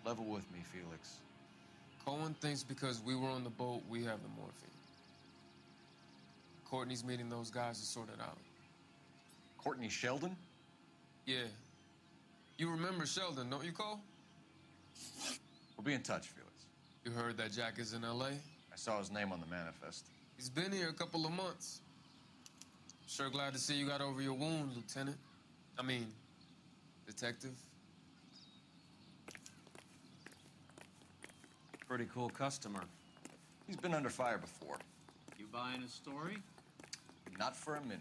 Level with me, Felix. Cohen thinks because we were on the boat, we have the morphine. Courtney's meeting those guys to sort it out. Courtney Sheldon? Yeah. You remember Sheldon, don't you, Cole? We'll be in touch, Felix. You heard that Jack is in L.A.? I saw his name on the manifest. He's been here a couple of months. Sure glad to see you got over your wound, Lieutenant. I mean, Detective. Pretty cool customer. He's been under fire before. You buying his story? Not for a minute.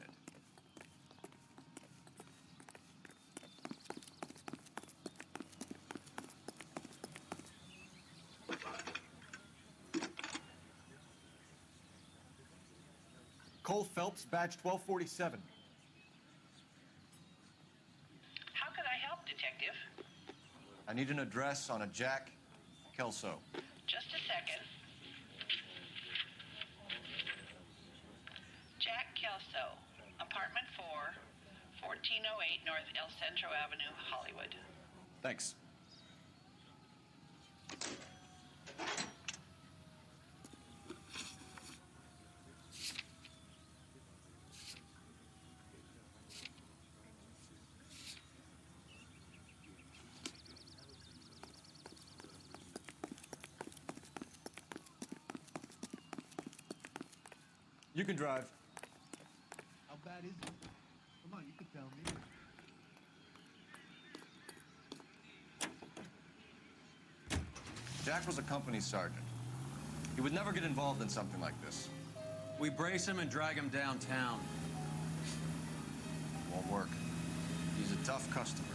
Cole Phelps, badge 1247. How can I help, Detective? I need an address on a Jack Kelso. Just a second. Jack Kelso, apartment 4, 1408 North El Centro Avenue, Hollywood. Thanks. You can drive. How bad is it? Come on, you can tell me. Jack was a company sergeant. He would never get involved in something like this. We brace him and drag him downtown. Won't work. He's a tough customer.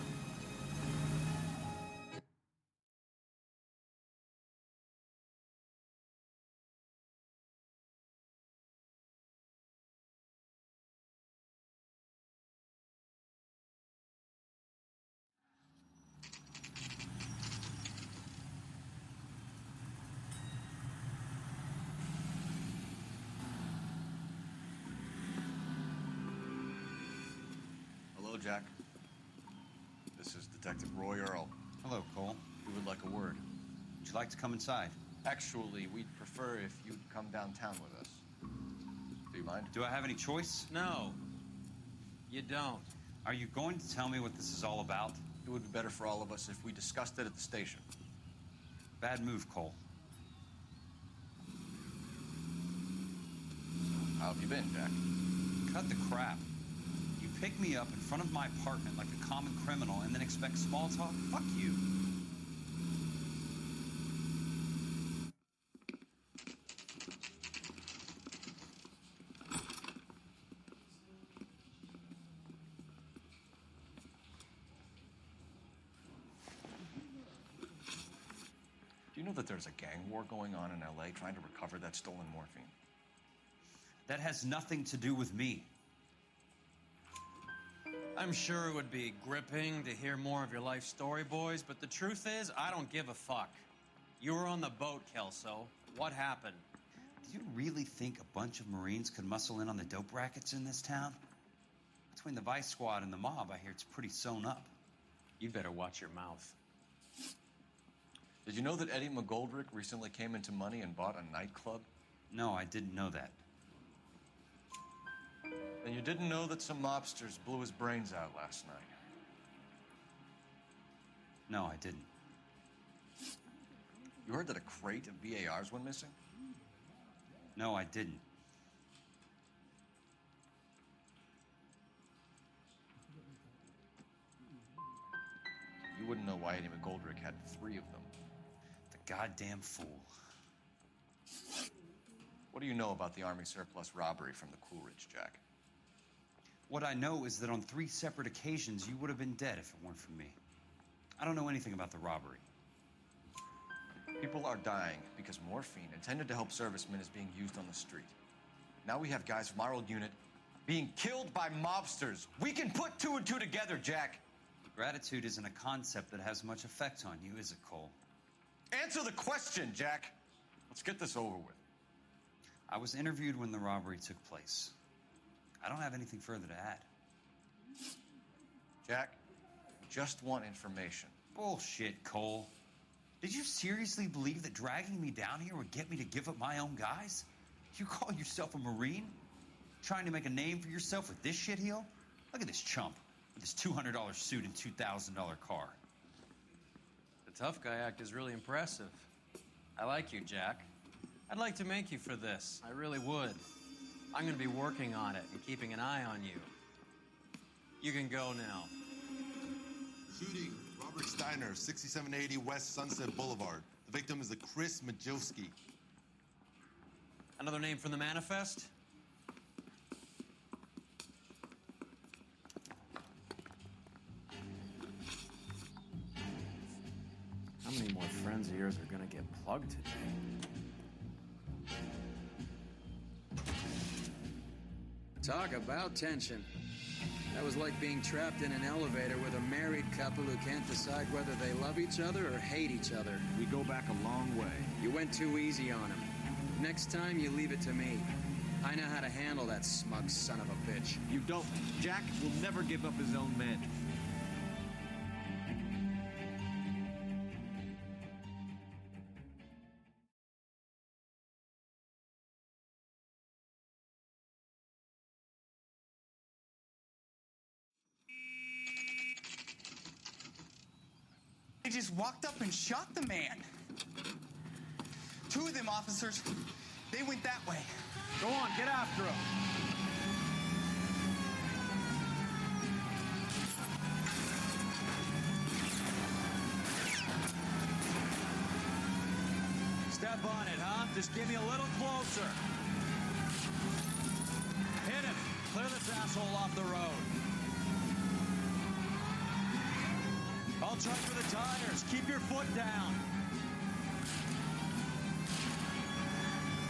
Hello, Jack. This is Detective Roy Earl. Hello, Cole. We would like a word. Would you like to come inside? Actually, we'd prefer if you'd come downtown with us. Do you mind? Do I have any choice? No, you don't. Are you going to tell me what this is all about? It would be better for all of us if we discussed it at the station. Bad move, Cole. How have you been, Jack? Cut the crap. You pick me up in front of my apartment like a common criminal and then expect small talk? Fuck you. Do you know that there's a gang war going on in L.A. trying to recover that stolen morphine? That has nothing to do with me. I'm sure it would be gripping to hear more of your life story, boys, but the truth is, I don't give a fuck. You were on the boat, Kelso. What happened? Do you really think a bunch of Marines could muscle in on the dope rackets in this town? Between the Vice Squad and the mob, I hear it's pretty sewn up. You'd better watch your mouth. Did you know that Eddie McGoldrick recently came into money and bought a nightclub? No, I didn't know that. And you didn't know that some mobsters blew his brains out last night? No, I didn't. You heard that a crate of BARs went missing? No, I didn't. You wouldn't know why Eddie McGoldrick had 3 of them. The goddamn fool. What do you know about the Army surplus robbery from the Coolidge, Jack? What I know is that on 3 separate occasions, you would have been dead if it weren't for me. I don't know anything about the robbery. People are dying because morphine intended to help servicemen is being used on the street. Now we have guys from our old unit being killed by mobsters. We can put 2 and 2 together, Jack. Gratitude isn't a concept that has much effect on you, is it, Cole? Answer the question, Jack. Let's get this over with. I was interviewed when the robbery took place. I don't have anything further to add. Jack, we just want information. Bullshit, Cole. Did you seriously believe that dragging me down here would get me to give up my own guys? You call yourself a Marine? Trying to make a name for yourself with this shitheel? Look at this chump with his $200 suit and $2,000 car. The tough guy act is really impressive. I like you, Jack. I'd like to make you for this. I really would. I'm going to be working on it and keeping an eye on you. You can go now. Shooting, Robert Steiner, 6780 West Sunset Boulevard. The victim is a Chris Majowski. Another name from the manifest? How many more friends of yours are gonna get plugged today? Talk about tension. That was like being trapped in an elevator with a married couple who can't decide whether they love each other or hate each other. We go back a long way. You went too easy on him. Next time, you leave it to me. I know how to handle that smug son of a bitch. You don't. Jack will never give up his own men. They just walked up and shot the man. Two of them officers, they went that way. Go on, get after him. Step on it, huh? Just get me a little closer. Hit him. Clear this asshole off the road. I'll try for the tires. Keep your foot down.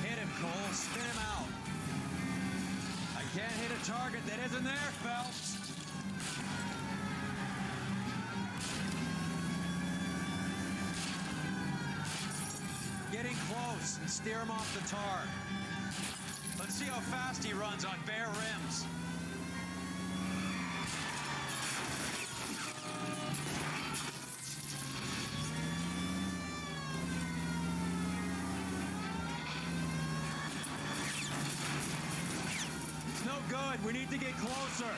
Hit him, Cole. Spin him out. I can't hit a target that isn't there, Phelps. Getting close and steer him off the tar. Let's see how fast he runs on bare rims. It's no good. We need to get closer.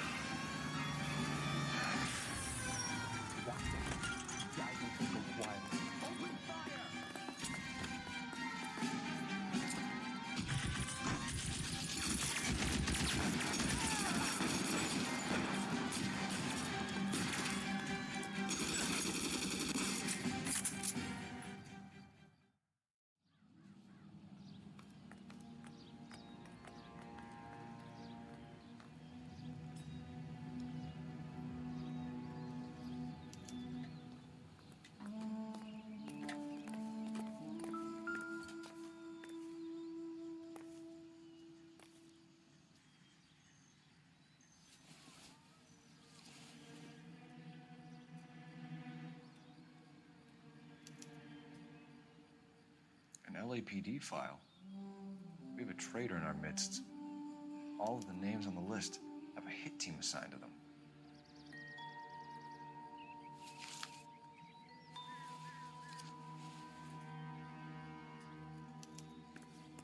An LAPD file. We have a traitor in our midst. All of the names on the list have a hit team assigned to them.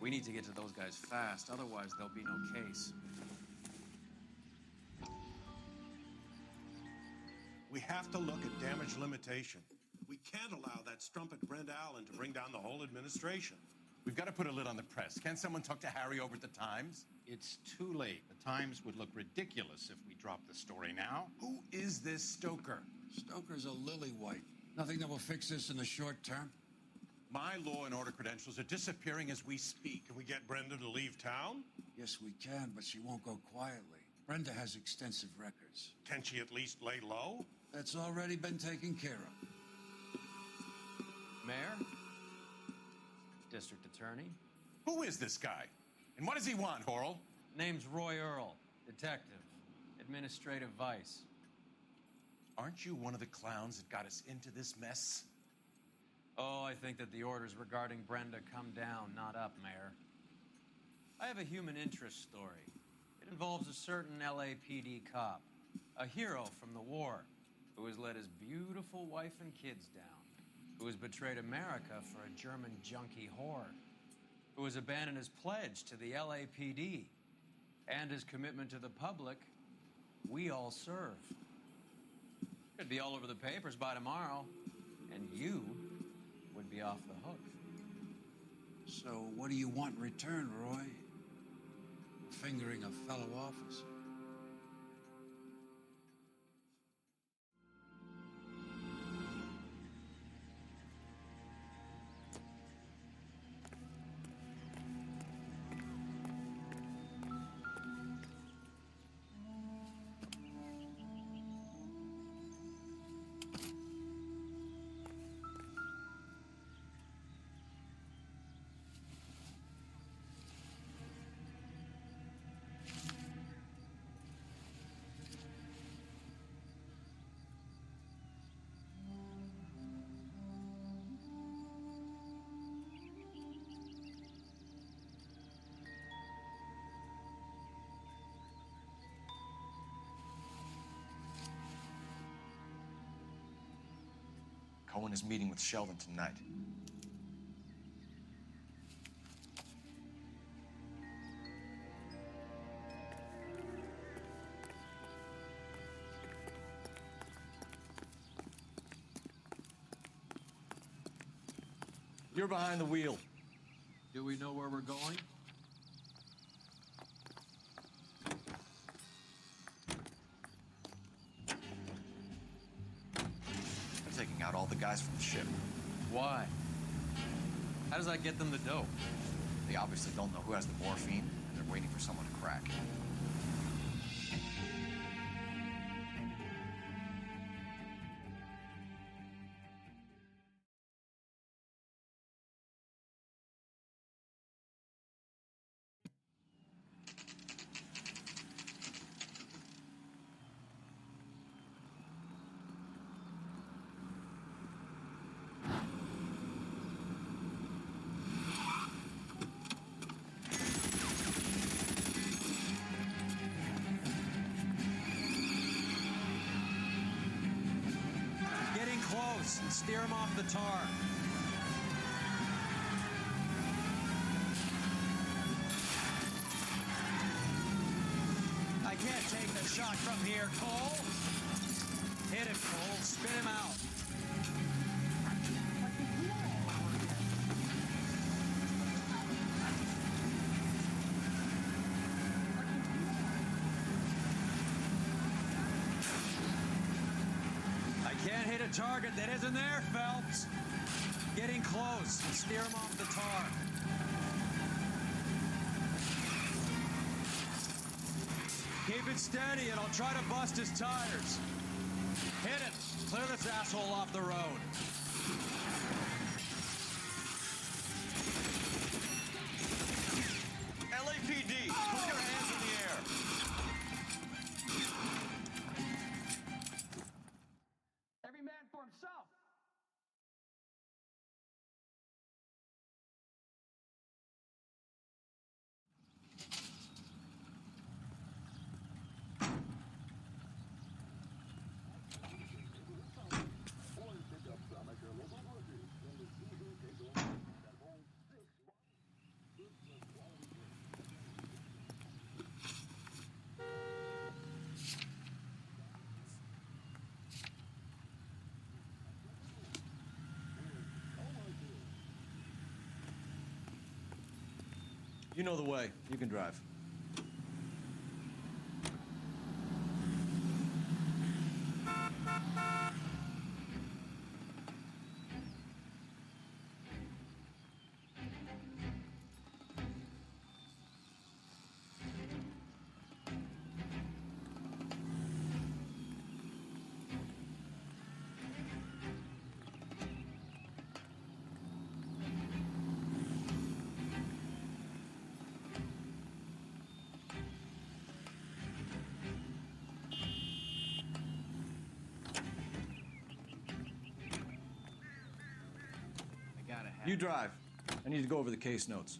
We need to get to those guys fast, otherwise there'll be no case. We have to look at damage limitation. We can't allow that strumpet Brent Allen to bring down the whole administration. We've got to put a lid on the press. Can't someone talk to Harry over at the Times? It's too late. The Times would look ridiculous if we dropped the story now. Who is this Stoker? Stoker's a lily-white. Nothing that will fix this in the short term. My law and order credentials are disappearing as we speak. Can we get Brenda to leave town? Yes, we can, but she won't go quietly. Brenda has extensive records. Can she at least lay low? That's already been taken care of. Mayor? District Attorney? Who is this guy? And what does he want, Horrell? Name's Roy Earl, detective, administrative vice. Aren't you one of the clowns that got us into this mess? Oh, I think that the orders regarding Brenda come down, not up, Mayor. I have a human interest story. It involves a certain LAPD cop, a hero from the war, who has let his beautiful wife and kids down, who has betrayed America for a German junkie whore, who has abandoned his pledge to the LAPD and his commitment to the public we all serve. Could be all over the papers by tomorrow, and you would be off the hook. So what do you want in return, Roy? Fingering a fellow officer? Cohen is meeting with Sheldon tonight. You're behind the wheel. Do we know where we're going? They're taking out all the guys from the ship. Why? How does that get them the dope? They obviously don't know who has the morphine, and they're waiting for someone to crack. Getting close and steer him off the tar. I can't take the shot from here, Cole. Hit it, Cole. Spin him out. I can't hit a target that isn't there, Phelps. Getting close and steer him off the tar. Keep it steady and I'll try to bust his tires. Hit it. Clear this asshole off the road. LAPD, put your hands in the air. Every man for himself. You know the way. You can drive. You drive. I need to go over the case notes.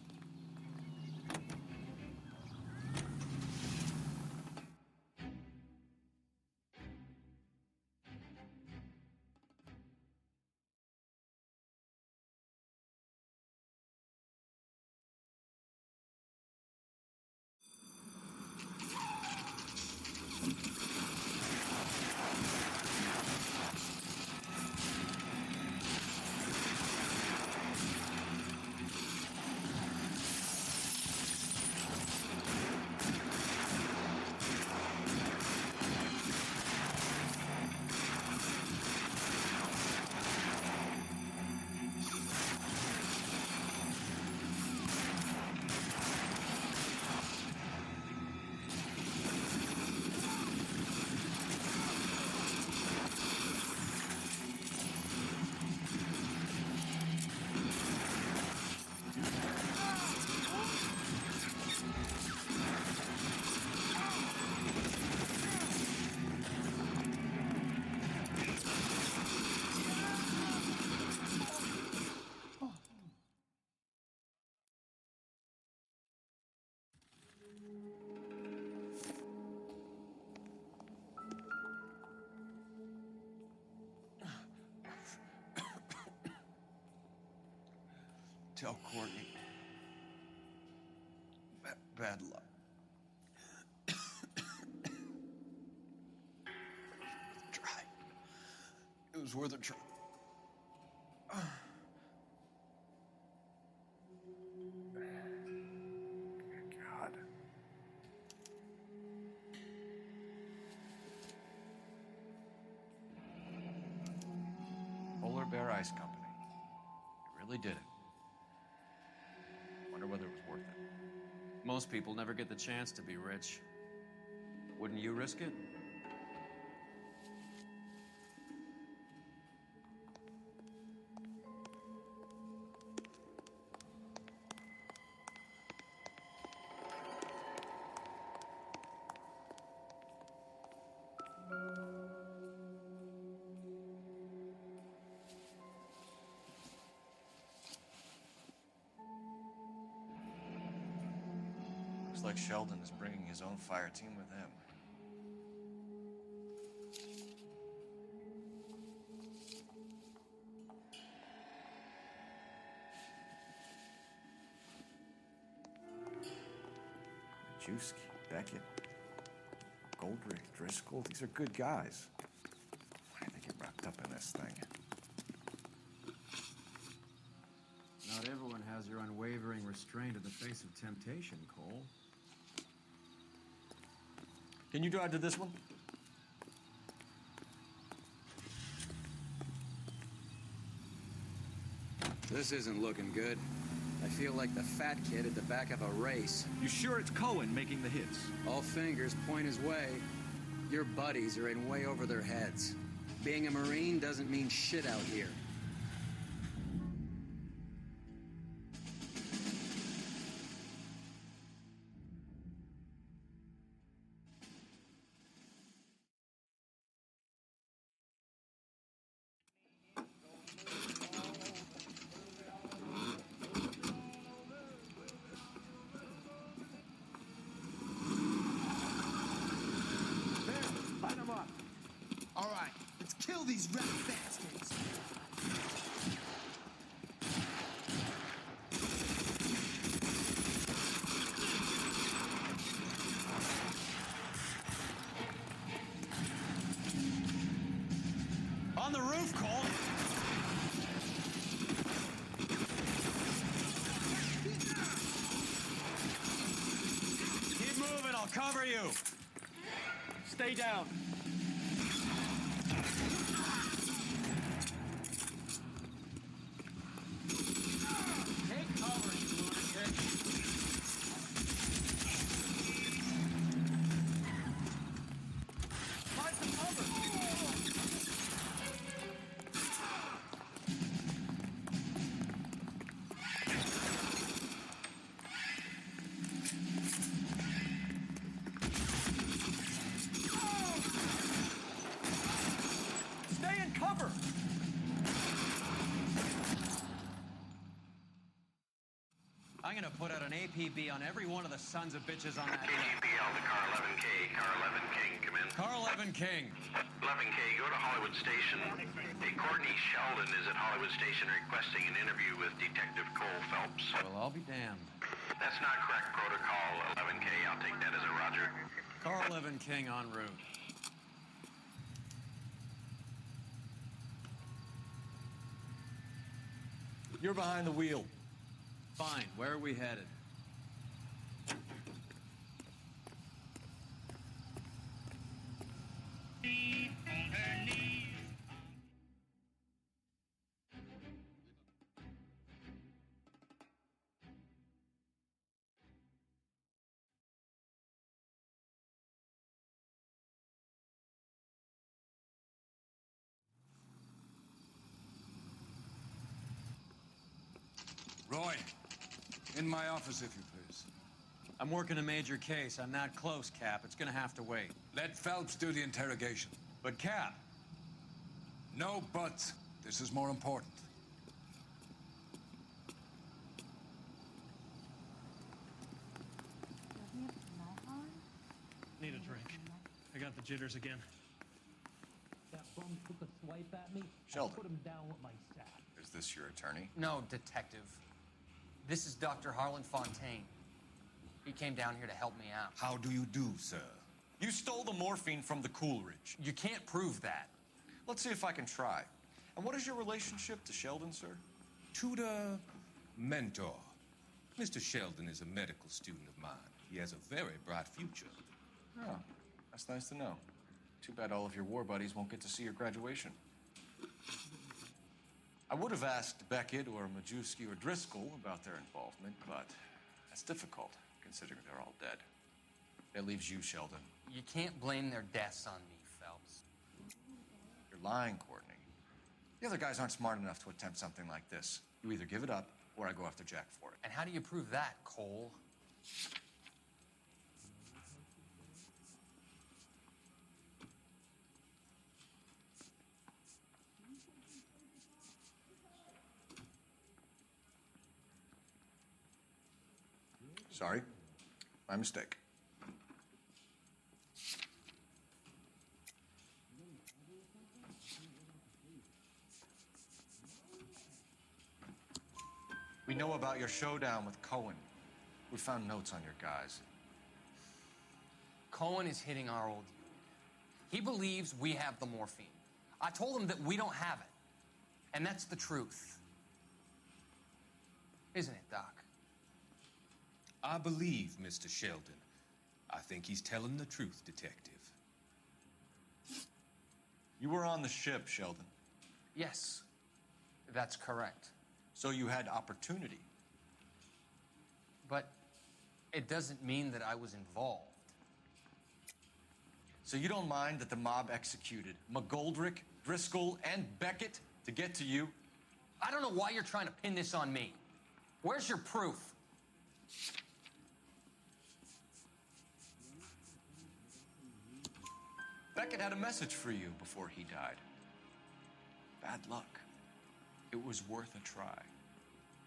Tell Courtney. Bad luck. Try. It was worth a try. God. Polar Bear Ice Company. You really did it. Wonder whether it was worth it. Most people never get the chance to be rich. Wouldn't you risk it? Looks like Sheldon is bringing his own fire team with him. Majewski, Beckett, Goldrick, Driscoll, these are good guys. Why did they get wrapped up in this thing? Not everyone has your unwavering restraint in the face of temptation, Cole. Can you drive to this one? This isn't looking good. I feel like the fat kid at the back of a race. You sure it's Cohen making the hits? All fingers point his way. Your buddies are in way over their heads. Being a Marine doesn't mean shit out here. All right, let's kill these rat bastards. On the roof, Cole! Keep moving, I'll cover you! Stay down. Take cover, you lunatic. Find some cover. Stay in cover! an APB on every one of the sons of bitches on that list. KGPL to car 11K. Car 11 King, come in. Car 11 King. 11K, go to Hollywood Station. Hey, Courtney Sheldon is at Hollywood Station requesting an interview with Detective Cole Phelps. Well, I'll be damned. That's not correct protocol, 11K. I'll take that as a roger. Car 11 King en route. You're behind the wheel. Fine. Where are we headed? Roy, in my office, if you please. I'm working a major case. I'm not close, Cap. It's gonna have to wait. Let Phelps do the interrogation. But, Cap. No buts. This is more important. Need a drink. I got the jitters again. That bum took a swipe at me. Sheldon. I put him down with my sack. Is this your attorney? No, detective. This is Dr. Harlan Fontaine. He came down here to help me out. How do you do, sir? You stole the morphine from the Coolidge. You can't prove that. Let's see if I can try. And what is your relationship to Sheldon, sir? Tutor, mentor. Mr. Sheldon is a medical student of mine. He has a very bright future. Oh, that's nice to know. Too bad all of your war buddies won't get to see your graduation. I would have asked Beckett or Majewski or Driscoll about their involvement, but that's difficult, considering they're all dead. That leaves you, Sheldon. You can't blame their deaths on me, Phelps. You're lying, Courtney. The other guys aren't smart enough to attempt something like this. You either give it up, or I go after Jack for it. And how do you prove that, Cole? Sorry. My mistake. We know about your showdown with Cohen. We found notes on your guys. Cohen is hitting our old unit. He believes we have the morphine. I told him that we don't have it. And that's the truth. Isn't it, Doc? I believe Mr. Sheldon. I think he's telling the truth, detective. You were on the ship, Sheldon. Yes, that's correct. So you had opportunity. But it doesn't mean that I was involved. So you don't mind that the mob executed McGoldrick, Driscoll, and Beckett to get to you? I don't know why you're trying to pin this on me. Where's your proof? Beckett had a message for you before he died. Bad luck. It was worth a try.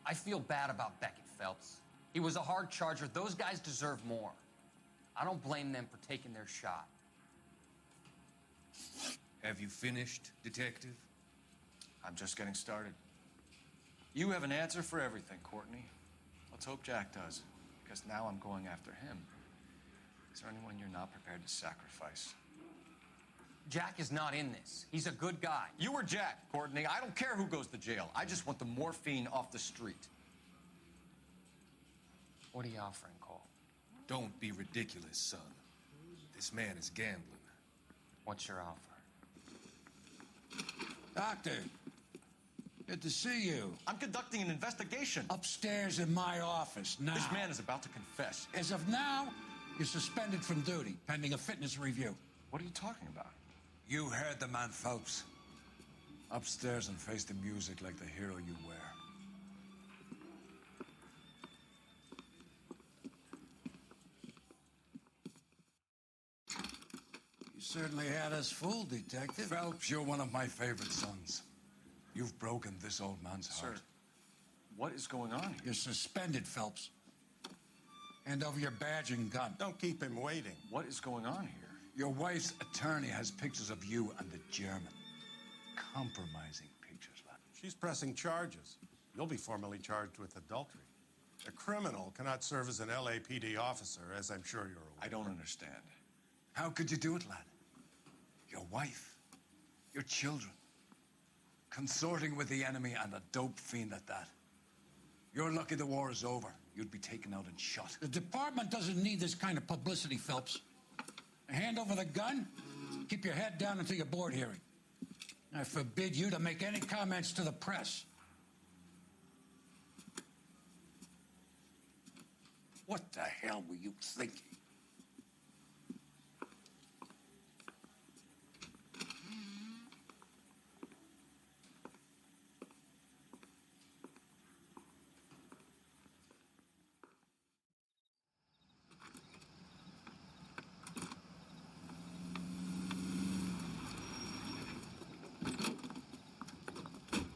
I feel bad about Beckett, Phelps. He was a hard charger. Those guys deserve more. I don't blame them for taking their shot. Have you finished, detective? I'm just getting started. You have an answer for everything, Courtney. Let's hope Jack does, because now I'm going after him. Is there anyone you're not prepared to sacrifice? Jack is not in this. He's a good guy. You were Jack, Courtney. I don't care who goes to jail. I just want the morphine off the street. What are you offering, Cole? Don't be ridiculous, son. This man is gambling. What's your offer? Doctor, good to see you. I'm conducting an investigation. Upstairs in my office now. This man is about to confess. As of now, you're suspended from duty, pending a fitness review. What are you talking about? You heard the man, Phelps. Upstairs and face the music like the hero you wear. You certainly had us fooled, Detective. Phelps, you're one of my favorite sons. You've broken this old man's heart. Sir, what is going on here? You're suspended, Phelps. Hand over your badge and gun. Don't keep him waiting. What is going on here? Your wife's attorney has pictures of you and the German. Compromising pictures, lad. She's pressing charges. You'll be formally charged with adultery. A criminal cannot serve as an LAPD officer, as I'm sure you're aware. I don't understand. How could you do it, lad? Your wife, your children, consorting with the enemy and a dope fiend at that. You're lucky the war is over. You'd be taken out and shot. The department doesn't need this kind of publicity, Phelps. Hand over the gun, keep your head down until your board hearing. I forbid you to make any comments to the press. What the hell were you thinking?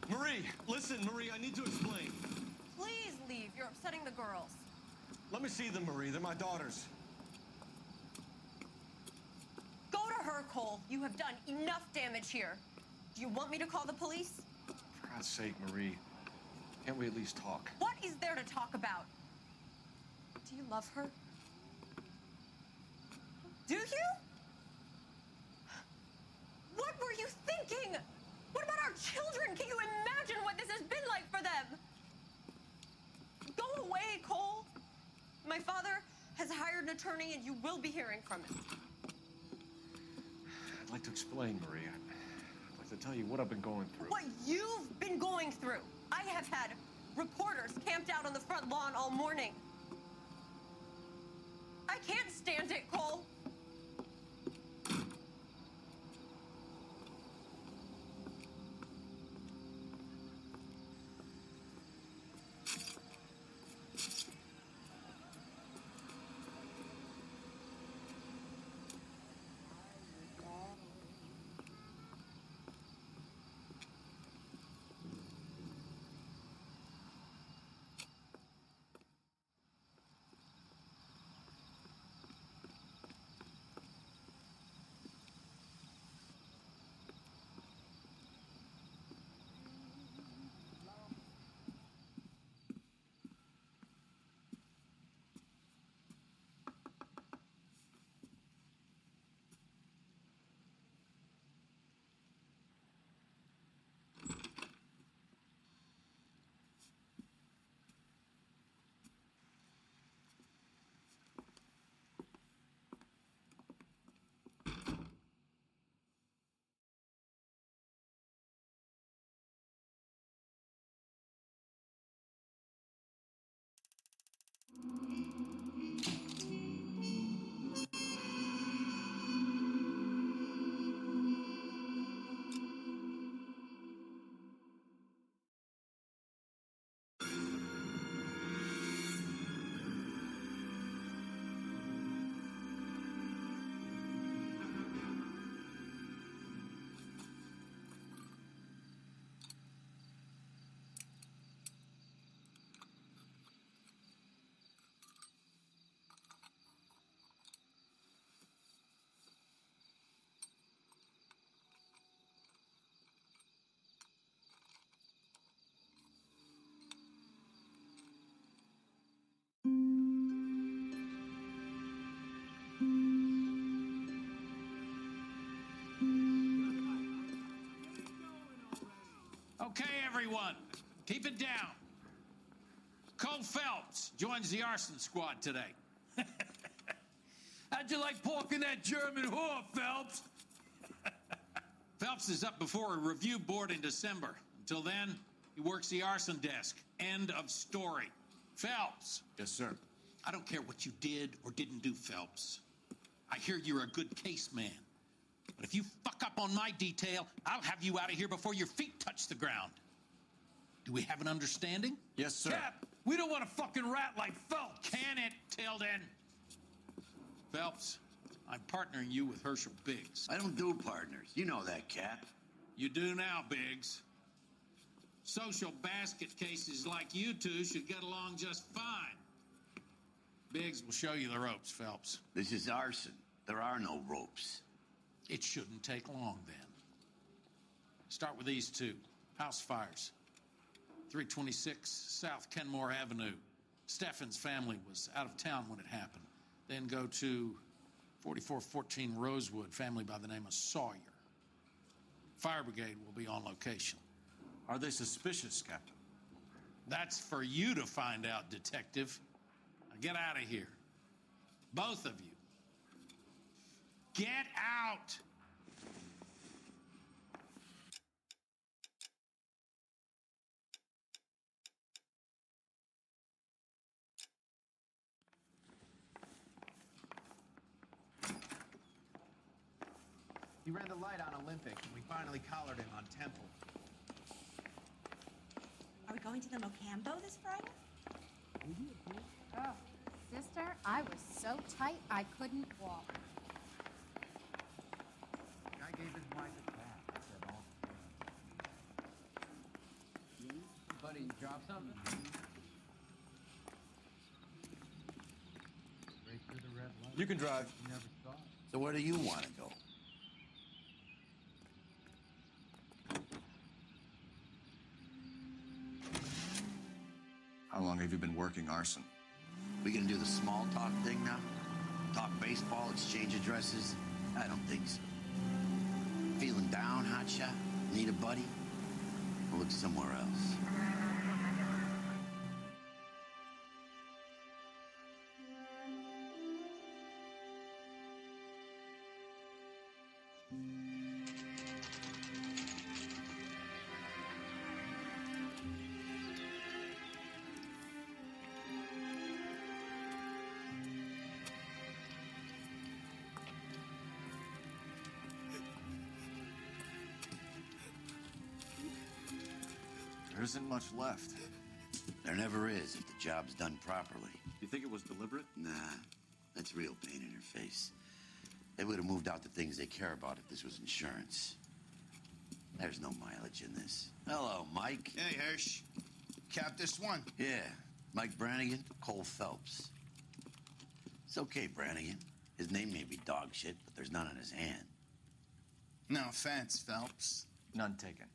Marie, listen, Marie, I need to explain. Please leave. You're upsetting the girls. Let me see them, Marie. They're my daughters. Go to her, Cole. You have done enough damage here. Do you want me to call the police? For God's sake, Marie, can't we at least talk? What is there to talk about? Do you love her? Do you? What were you thinking? What about our children? Can you imagine what this has been like for them? Go away, Cole. My father has hired an attorney, and you will be hearing from him. I'd like to explain, Marie. I'd like to tell you what I've been going through. What you've been going through. I have had reporters camped out on the front lawn all morning. I can't stand it, Cole. Okay, everyone, keep it down. Cole Phelps joins the arson squad today. How'd you like porking that German whore, Phelps? Phelps is up before a review board in December. Until then, he works the arson desk. End of story. Phelps. Yes, sir. I don't care what you did or didn't do, Phelps. I hear you're a good case man. But if you fuck up on my detail, I'll have you out of here before your feet touch the ground. Do we have an understanding? Yes, sir. Cap, we don't want a fucking rat like Phelps. Can it, Tilden? Phelps, I'm partnering you with Herschel Biggs. I don't do partners. You know that, Cap. You do now, Biggs. Social basket cases like you two should get along just fine. Biggs will show you the ropes, Phelps. This is arson. There are no ropes. It shouldn't take long, then. Start with these two. House fires. 326 South Kenmore Avenue. Steffen's family was out of town when it happened. Then go to 4414 Rosewood, family by the name of Sawyer. Fire brigade will be on location. Are they suspicious, Captain? That's for you to find out, Detective. Now get out of here. Both of you. Get out! He ran the light on Olympic, and we finally collared him on Temple. Are we going to the Mocambo this Friday? Oh, sister, I was so tight I couldn't walk. Guy gave his wife a bath. I said all. Buddy, you drop something? Right through the red light. You can drive. You never saw it. So where do you want to go? How long have you been working arson? We gonna do the small talk thing now? Talk baseball, exchange addresses? I don't think so. Feeling down, hotshot? Need a buddy? We'll look somewhere else. There isn't much left. There never is if the job's done properly. You think it was deliberate? Nah, that's real pain in her face. They would have moved out the things they care about if this was insurance. There's no mileage in this. Hello, Mike. Hey, Hirsch. Cap this one. Yeah, Mike Brannigan, Cole Phelps. It's okay, Brannigan. His name may be dog shit, but there's none on his hand. No offense, Phelps. None taken.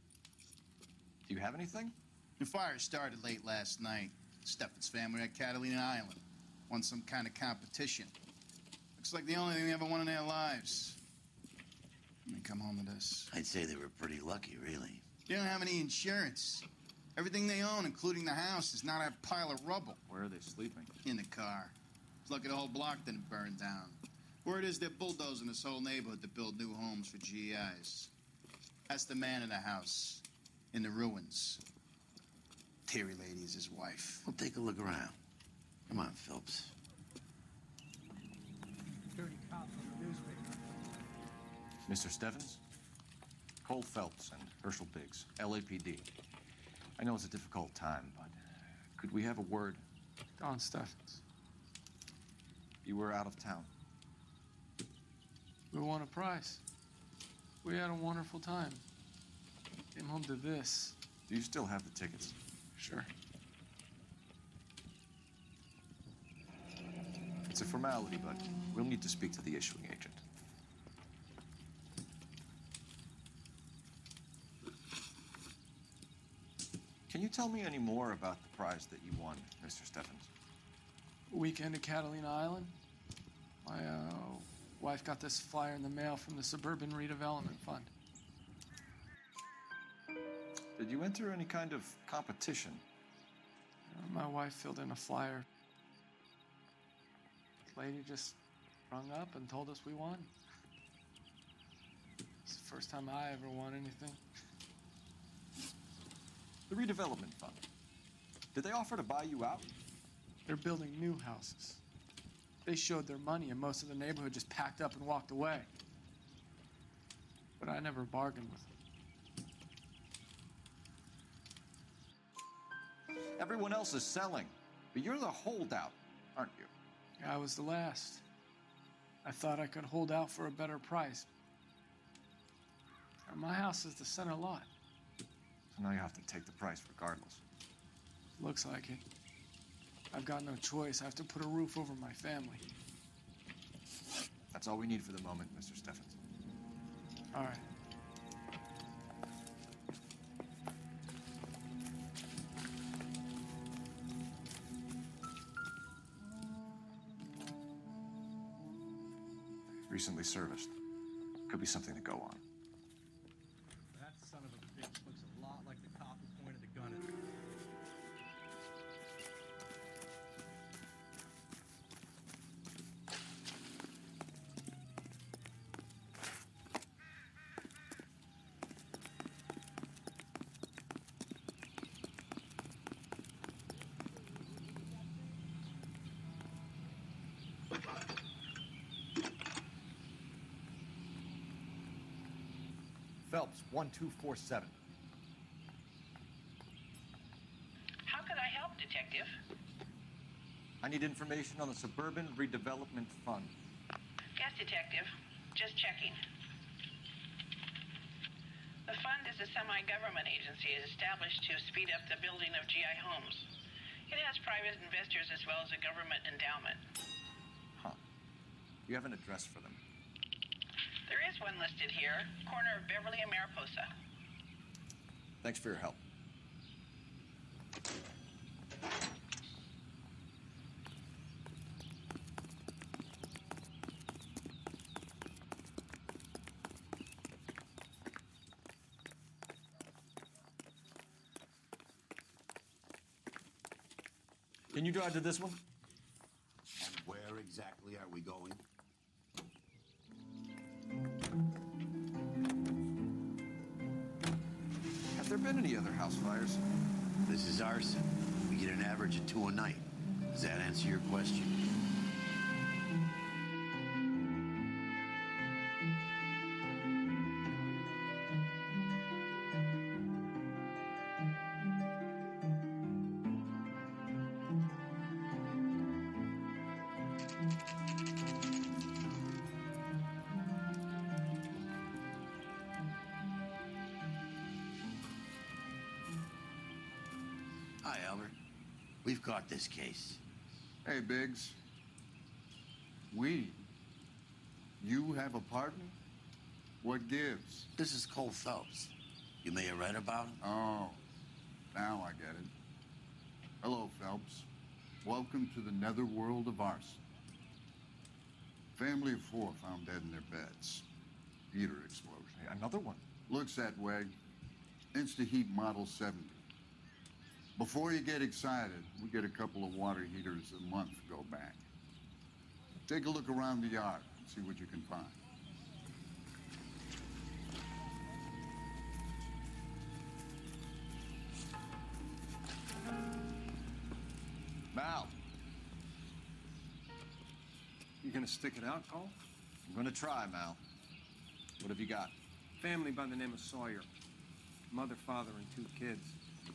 Do you have anything? The fire started late last night. Steffen's family at Catalina Island. Won some kind of competition. Looks like the only thing they ever won in their lives. And they come home to this. I'd say they were pretty lucky, really. They don't have any insurance. Everything they own, including the house, is not a pile of rubble. Where are they sleeping? In the car. It's lucky the whole block didn't burn down. Word is they're bulldozing this whole neighborhood to build new homes for GIs. That's the man in the house. In the ruins. Terry Lady is his wife. We'll take a look around. Come on, Phelps. Dirty cop from the newspaper. Mr. Stevens? Cole Phelps and Herschel Biggs, LAPD. I know it's a difficult time, but could we have a word? Don Steffens. You were out of town. We won a prize. We had a wonderful time. Came home to this. Do you still have the tickets? Sure. It's a formality, but we'll need to speak to the issuing agent. Can you tell me any more about the prize that you won, Mr. Steffens? Weekend at Catalina Island. My wife got this flyer in the mail from the Suburban Redevelopment Fund. Did you enter any kind of competition? My wife filled in a flyer. The lady just rung up and told us we won. It's the first time I ever won anything. The redevelopment fund. Did they offer to buy you out? They're building new houses. They showed their money, and most of the neighborhood just packed up and walked away. But I never bargained with them. Everyone else is selling, but you're the holdout, aren't you? I was the last. I thought I could hold out for a better price. My house is the center lot. So now you have to take the price regardless. Looks like it. I've got no choice. I have to put a roof over my family. That's all we need for the moment, Mr. Steffens. All right. Recently serviced. Could be something to go on. That son of a bitch looks a lot like the cop who pointed the gun at me. Phelps, 1247. How can I help, Detective? I need information on the Suburban Redevelopment Fund. Yes, Detective. Just checking. The fund is a semi-government agency established to speed up the building of GI homes. It has private investors as well as a government endowment. Huh. You have an address for them? There is one listed here, corner of Beverly and Mariposa. Thanks for your help. Can you drive to this one? And where exactly are we going? Have there been any other house fires? This is arson. We get an average of 2 a night. Does that answer your question? Hi, Albert. We've caught this case. Hey, Biggs. We? You have a partner? What gives? This is Cole Phelps. You may have read about him. Oh, now I get it. Hello, Phelps. Welcome to the netherworld of arson. Family of 4 found dead in their beds. Heater explosion. Hey, another one. Looks that way. Insta-Heat Model 70. Before you get excited, we get a couple of water heaters a month go back. Take a look around the yard and see what you can find. Mal, You gonna stick it out, Cole? I'm gonna try, Mal. What have you got? Family by the name of Sawyer. Mother, father, and 2 kids.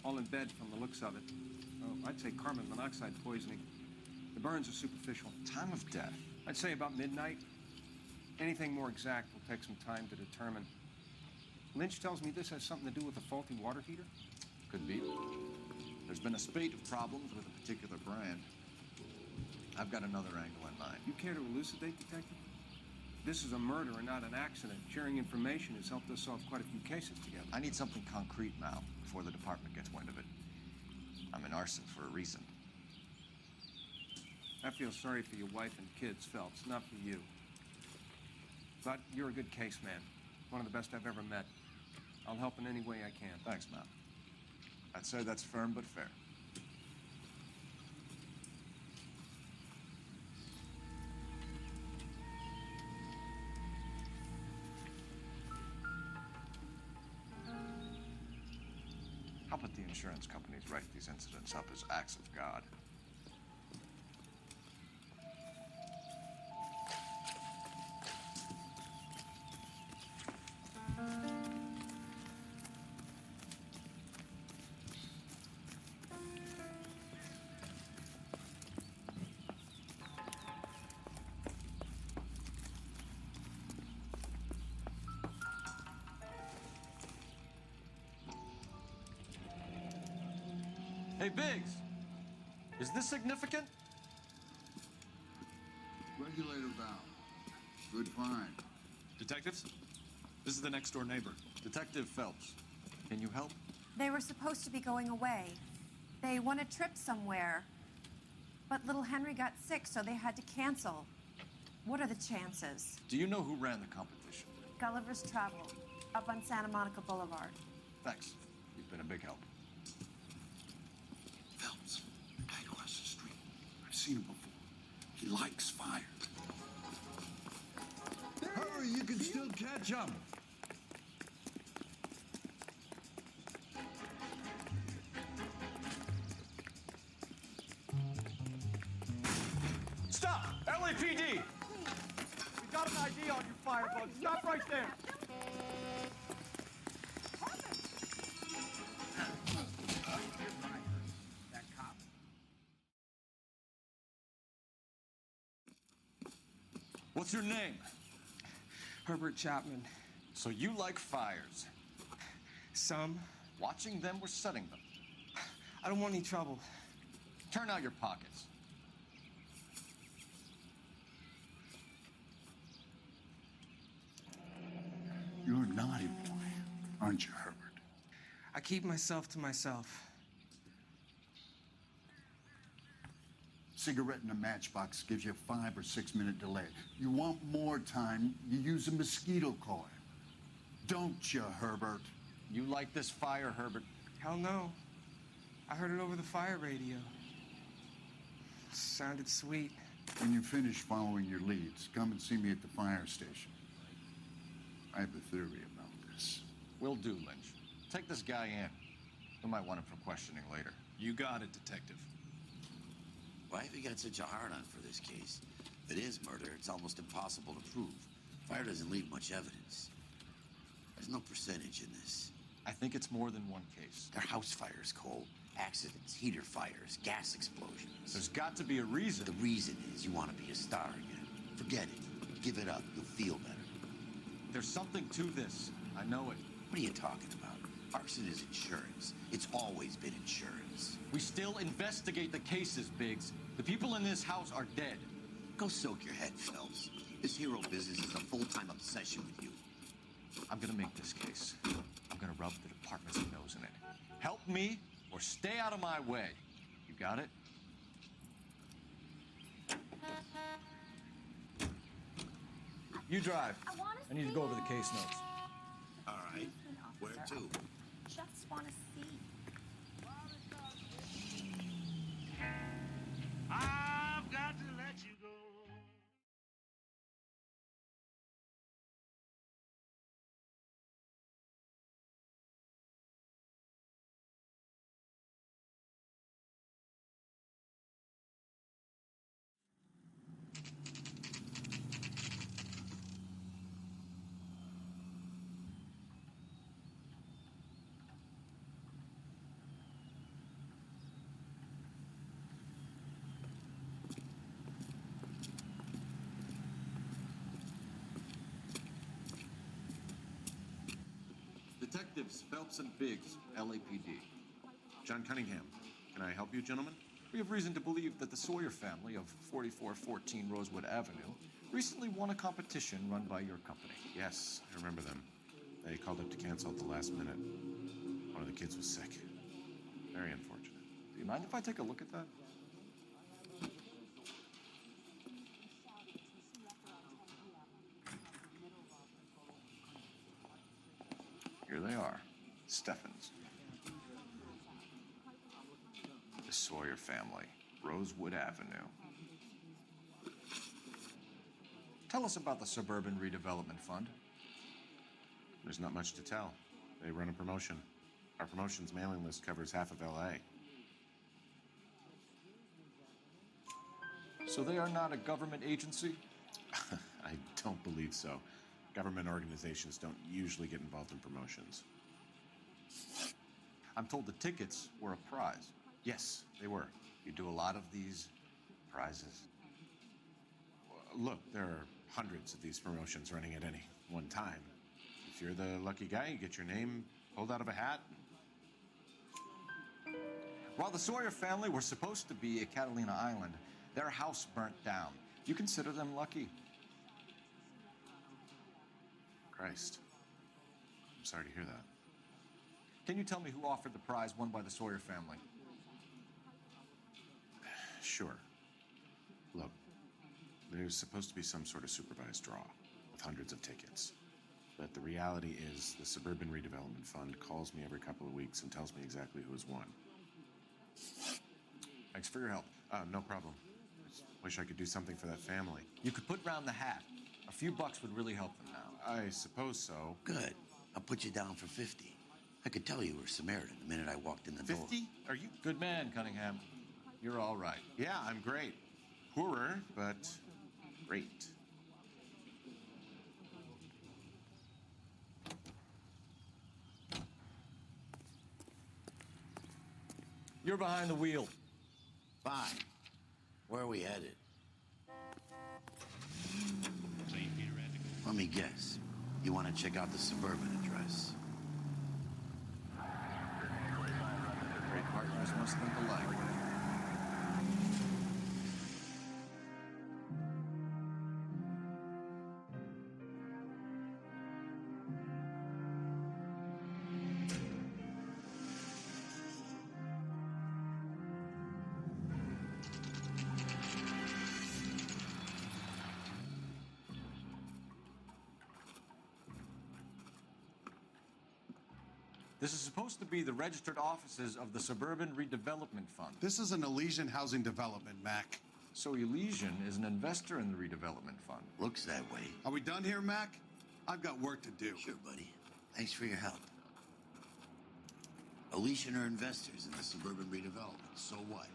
All in bed from the looks of it. Oh, I'd say carbon monoxide poisoning. The burns are superficial. Time of death? I'd say about midnight. Anything more exact will take some time to determine. Lynch tells me this has something to do with a faulty water heater. Could be. There's been a spate of problems with a particular brand. I've got another angle in mind. You care to elucidate, Detective? This is a murder and not an accident. Sharing information has helped us solve quite a few cases together. I need something concrete, Mal, before the department gets wind of it. I'm in arson for a reason. I feel sorry for your wife and kids, Phelps, not for you. But you're a good case man. One of the best I've ever met. I'll help in any way I can. Thanks, Mal. I'd say that's firm but fair. How about the insurance companies write these incidents up as acts of God? Hey, Biggs! Is this significant? Regulator valve. Good find. Detectives? This is the next door neighbor. Detective Phelps, can you help? They were supposed to be going away. They won a trip somewhere. But little Henry got sick, so they had to cancel. What are the chances? Do you know who ran the competition? Gulliver's Travel, up on Santa Monica Boulevard. Thanks. You've been a big help. Phelps, the guy across the street. I've seen him before. He likes fire. Hurry, you can still catch him. Stop! LAPD! We got an ID on your firebug. Stop right there. That cop. What's your name? Herbert Chapman. So you like fires? Some. Watching them or setting them? I don't want any trouble. Turn out your pockets. You're a naughty boy, aren't you, Herbert? I keep myself to myself. Cigarette in a matchbox gives you a 5 or 6 minute delay. You want more time, you use a mosquito coil. Don't you, Herbert? You like this fire, Herbert? Hell no. I heard it over the fire radio. Sounded sweet. When you finish following your leads, come and see me at the fire station. I have a theory about this. Will do, Lynch. Take this guy in. We might want him for questioning later. You got it, Detective. Why have you got such a hard-on for this case? If it is murder, it's almost impossible to prove. Fire doesn't leave much evidence. There's no percentage in this. I think it's more than one case. They're house fires, Cole. Accidents, heater fires, gas explosions. There's got to be a reason. The reason is you want to be a star again. Forget it. Give it up. You'll feel better. There's something to this. I know it. What are you talking about? Arson is insurance. It's always been insurance. We still investigate the cases, Biggs. The people in this house are dead. Go soak your head, Phelps. This hero business is a full-time obsession with you. I'm gonna make this case. I'm gonna rub the department's nose in it. Help me or stay out of my way. You got it? You drive. I need to go over the case notes. All right. Where to? Just want to see. I've got to let you go. Detectives Phelps and Biggs, LAPD. John Cunningham. Can I help you, gentlemen? We have reason to believe that the Sawyer family of 4414 Rosewood Avenue recently won a competition run by your company. Yes, I remember them. They called up to cancel at the last minute. One of the kids was sick. Very unfortunate. Do you mind if I take a look at that? Here they are. Steffens. The Sawyer family, Rosewood Avenue. Tell us about the Suburban Redevelopment Fund. There's not much to tell. They run a promotion. Our promotions mailing list covers half of LA. So they are not a government agency? I don't believe so. Government organizations don't usually get involved in promotions. I'm told the tickets were a prize. Yes, they were. You do a lot of these prizes. Look, there are hundreds of these promotions running at any one time. If you're the lucky guy, you get your name pulled out of a hat. While the Sawyer family were supposed to be at Catalina Island, their house burnt down. You consider them lucky? Christ. I'm sorry to hear that. Can you tell me who offered the prize won by the Sawyer family? Sure. Look, there's supposed to be some sort of supervised draw with hundreds of tickets. But the reality is the Suburban Redevelopment Fund calls me every couple of weeks and tells me exactly who has won. Thanks for your help. No problem. Just wish I could do something for that family. You could put round the hat. A few bucks would really help them now. I suppose so. Good. I'll put you down for 50. I could tell you were Samaritan the minute I walked in the door. 50? Are you? Good man, Cunningham. You're all right. Yeah, I'm great. Poorer, but great. You're behind the wheel. Fine. Where are we headed? Let me guess. You want to check out the Suburban address? Great partners must think alike. This is supposed to be the registered offices of the Suburban Redevelopment Fund. This is an Elysian housing development, Mac. So Elysian is an investor in the redevelopment fund. Looks that way. Are we done here, Mac? I've got work to do. Sure, buddy. Thanks for your help. Elysian are investors in the Suburban Redevelopment. So what?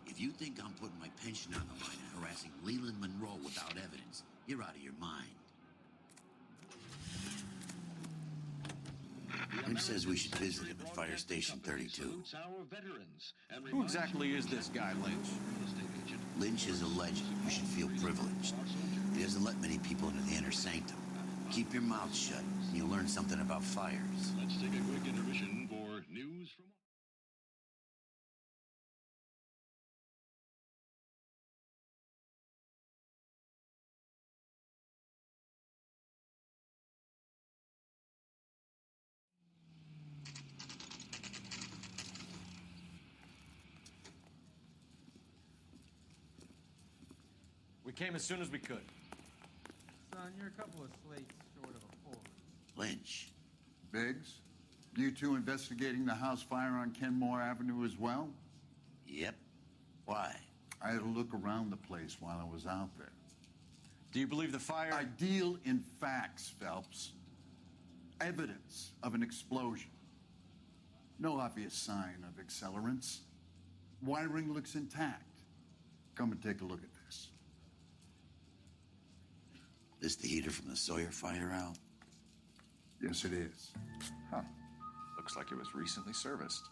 If you think I'm putting my pension on the line and harassing Leland Monroe without evidence, you're out of your mind. Lynch says we should visit him at Fire Station 32. Who exactly is this guy, Lynch? Lynch is a legend. You should feel privileged. He doesn't let many people into the inner sanctum. Keep your mouth shut, and you'll learn something about fires. Let's take a quick intermission for news from... We came as soon as we could. Son, you're a couple of slates short of a full. Lynch. Biggs, you two investigating the house fire on Kenmore Avenue as well? Yep. Why? I had a look around the place while I was out there. Do you believe the fire... I deal in facts, Phelps. Evidence of an explosion. No obvious sign of accelerants. Wiring looks intact. Come and take a look at this. This the heater from the Sawyer fire, Al? Yes, it is. Huh. Looks like it was recently serviced.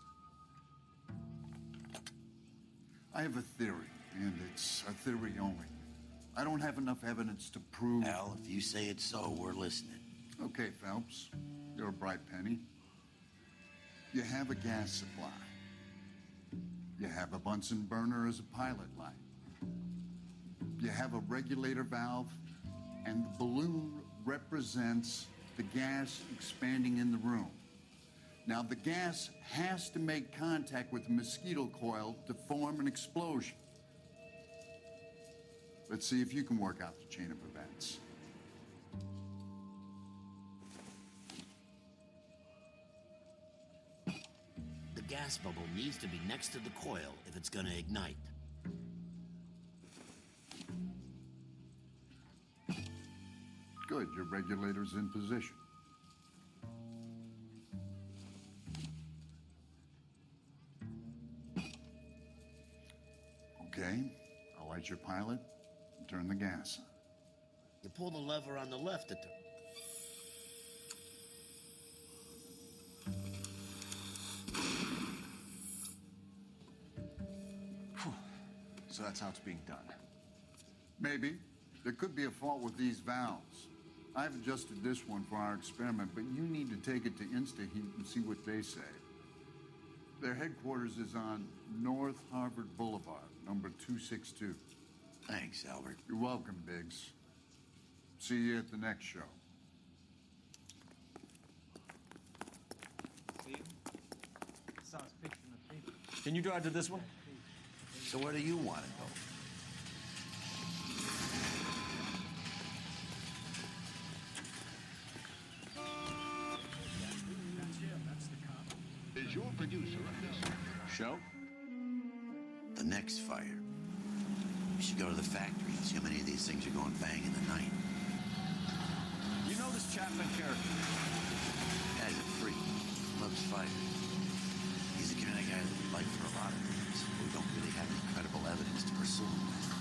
I have a theory, and it's a theory only. I don't have enough evidence to prove... Al, if you say it's so, we're listening. Okay, Phelps. You're a bright penny. You have a gas supply. You have a Bunsen burner as a pilot light. You have a regulator valve, and the balloon represents the gas expanding in the room. Now, the gas has to make contact with the mosquito coil to form an explosion. Let's see if you can work out the chain of events. The gas bubble needs to be next to the coil if it's gonna ignite. Good, your regulator's in position. Okay, I'll light your pilot and turn the gas on. You pull the lever on the left at the... So that's how it's being done. Maybe. There could be a fault with these valves. I've adjusted this one for our experiment, but you need to take it to InstaHeat and see what they say. Their headquarters is on North Harvard Boulevard, number 262. Thanks, Albert. You're welcome, Biggs. See you at the next show. Can you drive to this one? So where do you want to go? Is your producer of this show? The next fire. We should go to the factory and see how many of these things are going bang in the night. You know this Chapman character? Guy's a freak. Loves fire. He's the kind of guy that we like for a lot of things. We don't really have any credible evidence to pursue him with.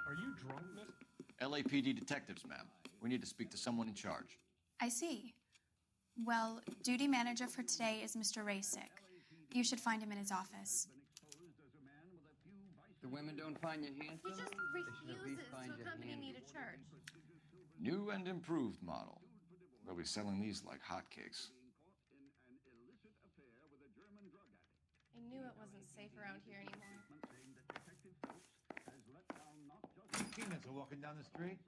Are you drunk, miss? LAPD detectives, ma'am. We need to speak to someone in charge. I see. Well, duty manager for today is Mr. Rasick. You should find him in his office. The women don't find you handsome? He just refuses to accompany me to church. New and improved model. They'll be selling these like hotcakes. I knew it wasn't safe around here anymore. Peanuts are walking down the street.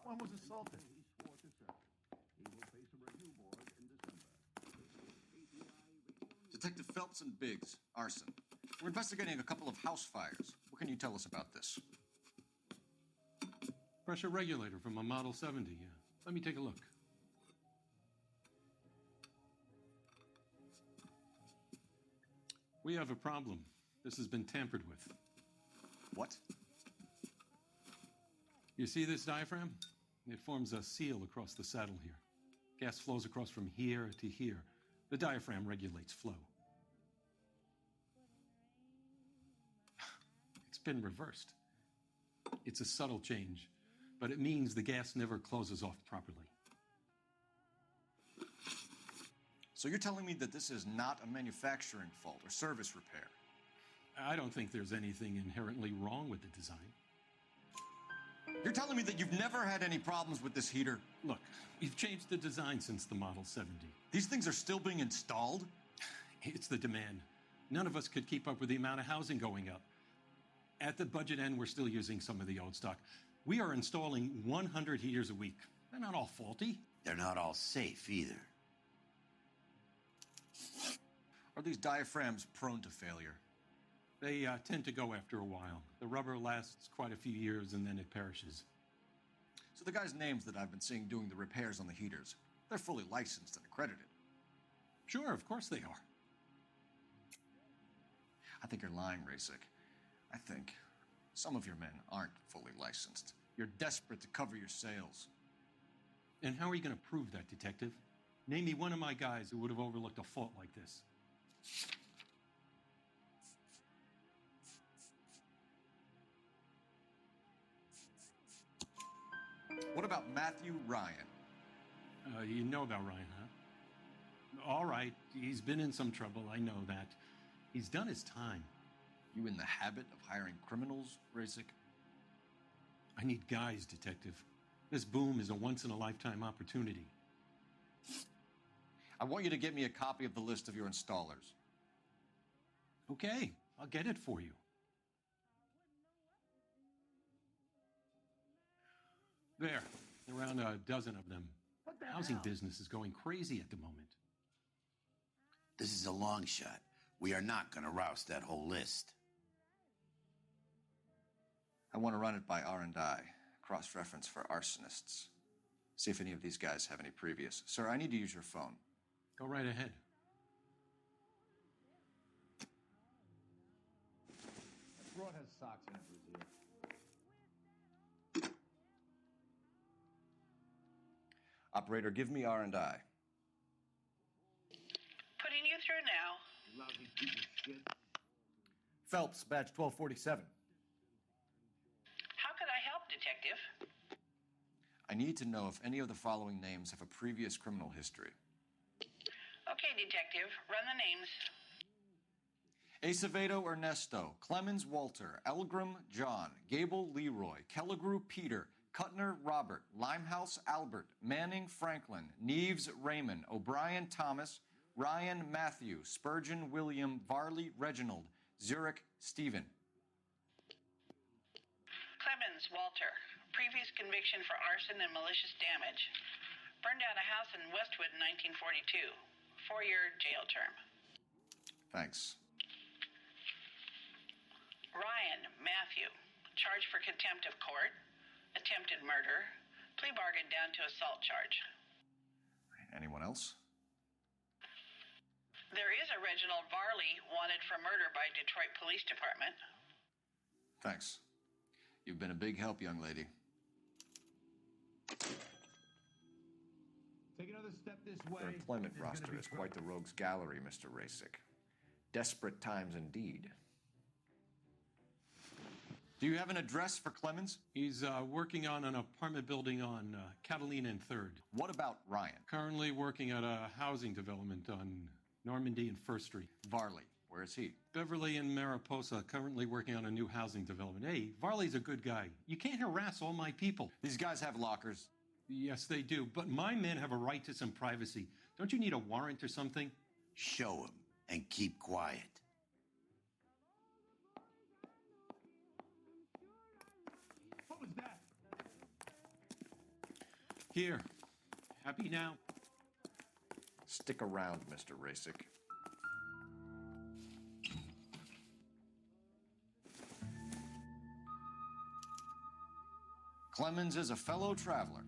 One was assaulted. Detective Phelps and Biggs, arson. We're investigating a couple of house fires. What can you tell us about this? Pressure regulator from a Model 70, yeah. Let me take a look. We have a problem. This has been tampered with. What? You see this diaphragm? It forms a seal across the saddle here. Gas flows across from here to here. The diaphragm regulates flow. It's been reversed. It's a subtle change, but it means the gas never closes off properly. So you're telling me that this is not a manufacturing fault or service repair? I don't think there's anything inherently wrong with the design. You're telling me that you've never had any problems with this heater? Look, we've changed the design since the Model 70. These things are still being installed? It's the demand. None of us could keep up with the amount of housing going up. At the budget end, we're still using some of the old stock. We are installing 100 heaters a week. They're not all faulty. They're not all safe either. Are these diaphragms prone to failure? They tend to go after a while. The rubber lasts quite a few years and then it perishes. So the guys' names that I've been seeing doing the repairs on the heaters, they're fully licensed and accredited. Sure, of course they are. I think you're lying, Rasick. I think some of your men aren't fully licensed. You're desperate to cover your sales. And how are you going to prove that, Detective? Name me one of my guys who would have overlooked a fault like this. What about Matthew Ryan? You know about Ryan, huh? All right, he's been in some trouble, I know that. He's done his time. You in the habit of hiring criminals, Rasick? I need guys, Detective. This boom is a once-in-a-lifetime opportunity. I want you to get me a copy of the list of your installers. Okay, I'll get it for you. There, around a dozen of them. The housing business is going crazy at the moment. This is a long shot. We are not going to roust that whole list. I want to run it by R&I, cross-reference for arsonists. See if any of these guys have any previous. Sir, I need to use your phone. Go right ahead. That broad has socks in it, Brazil. Operator, give me R&I. Phelps, badge 1247. How could I help, Detective? I need to know if any of the following names have a previous criminal history. Okay, Detective, run the names. Acevedo Ernesto, Clemens Walter, Elgrim John, Gable Leroy, Kelligrew Peter, Cutner Robert, Limehouse Albert, Manning Franklin, Neves Raymond, O'Brien Thomas, Ryan Matthew, Spurgeon William, Varley Reginald, Zurich Stephen. Clemens Walter, previous conviction for arson and malicious damage. Burned down a house in Westwood in 1942. 4-year jail term. Thanks. Ryan Matthew, charged for contempt of court, attempted murder, plea bargain down to assault charge. Anyone else? There is a Reginald Varley wanted for murder by Detroit Police Department. Thanks. You've been a big help, young lady. Take another step this way. Your employment roster is quite the rogues gallery, Mr. Rasick. Desperate times indeed. Do you have an address for Clemens? He's working on an apartment building on Catalina and 3rd. What about Ryan? Currently working at a housing development on Normandy and 1st Street. Varley, where is he? Beverly and Mariposa, currently working on a new housing development. Hey, Varley's a good guy. You can't harass all my people. These guys have lockers. Yes, they do, but my men have a right to some privacy. Don't you need a warrant or something? Show him and keep quiet. What was that? Here. Happy now? Stick around, Mr. Rasick. Clemens is a fellow traveler.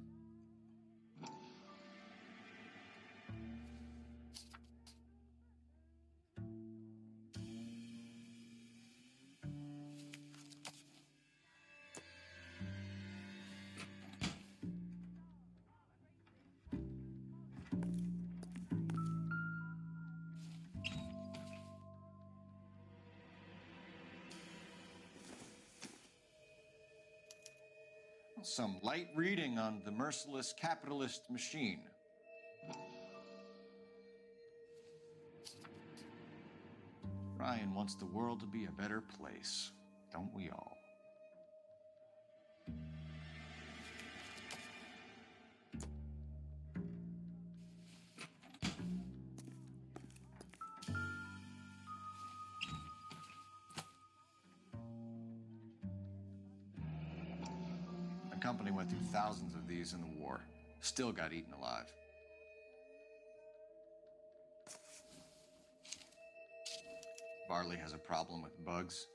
Some light reading on the merciless capitalist machine. Ryan wants the world to be a better place, don't we all? The company went through thousands of these in the war. Still got eaten alive. Varley has a problem with bugs.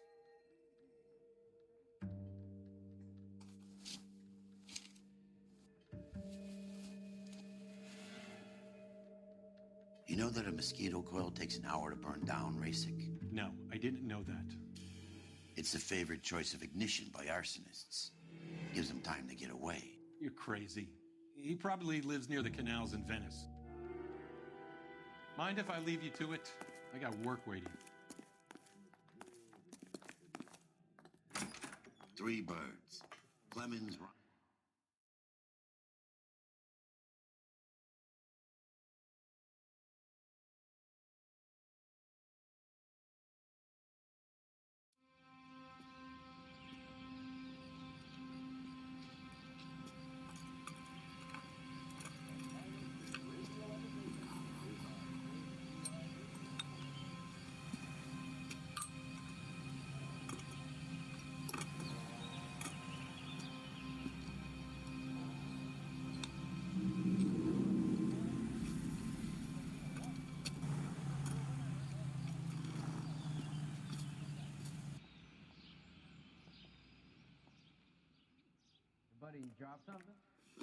You know that a mosquito coil takes an hour to burn down, Rasick? No, I didn't know that. It's the favored choice of ignition by arsonists. Gives them time to get away. You're crazy. He probably lives near the canals in Venice. Mind if I leave you to it? I got work waiting. 3 birds. Clemens. Buddy, you dropped something?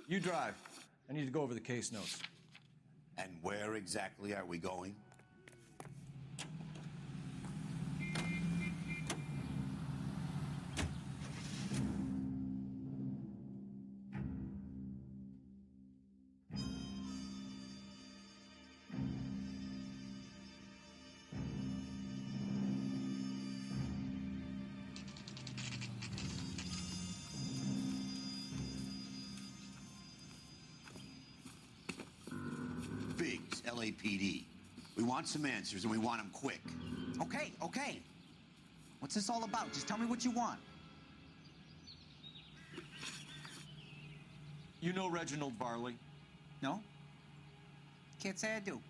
You drive. I need to go over the case notes. And where exactly are we going? LAPD. We want some answers, and we want them quick. Okay, okay. What's this all about? Just tell me what you want. You know Reginald Varley? No? Can't say I do.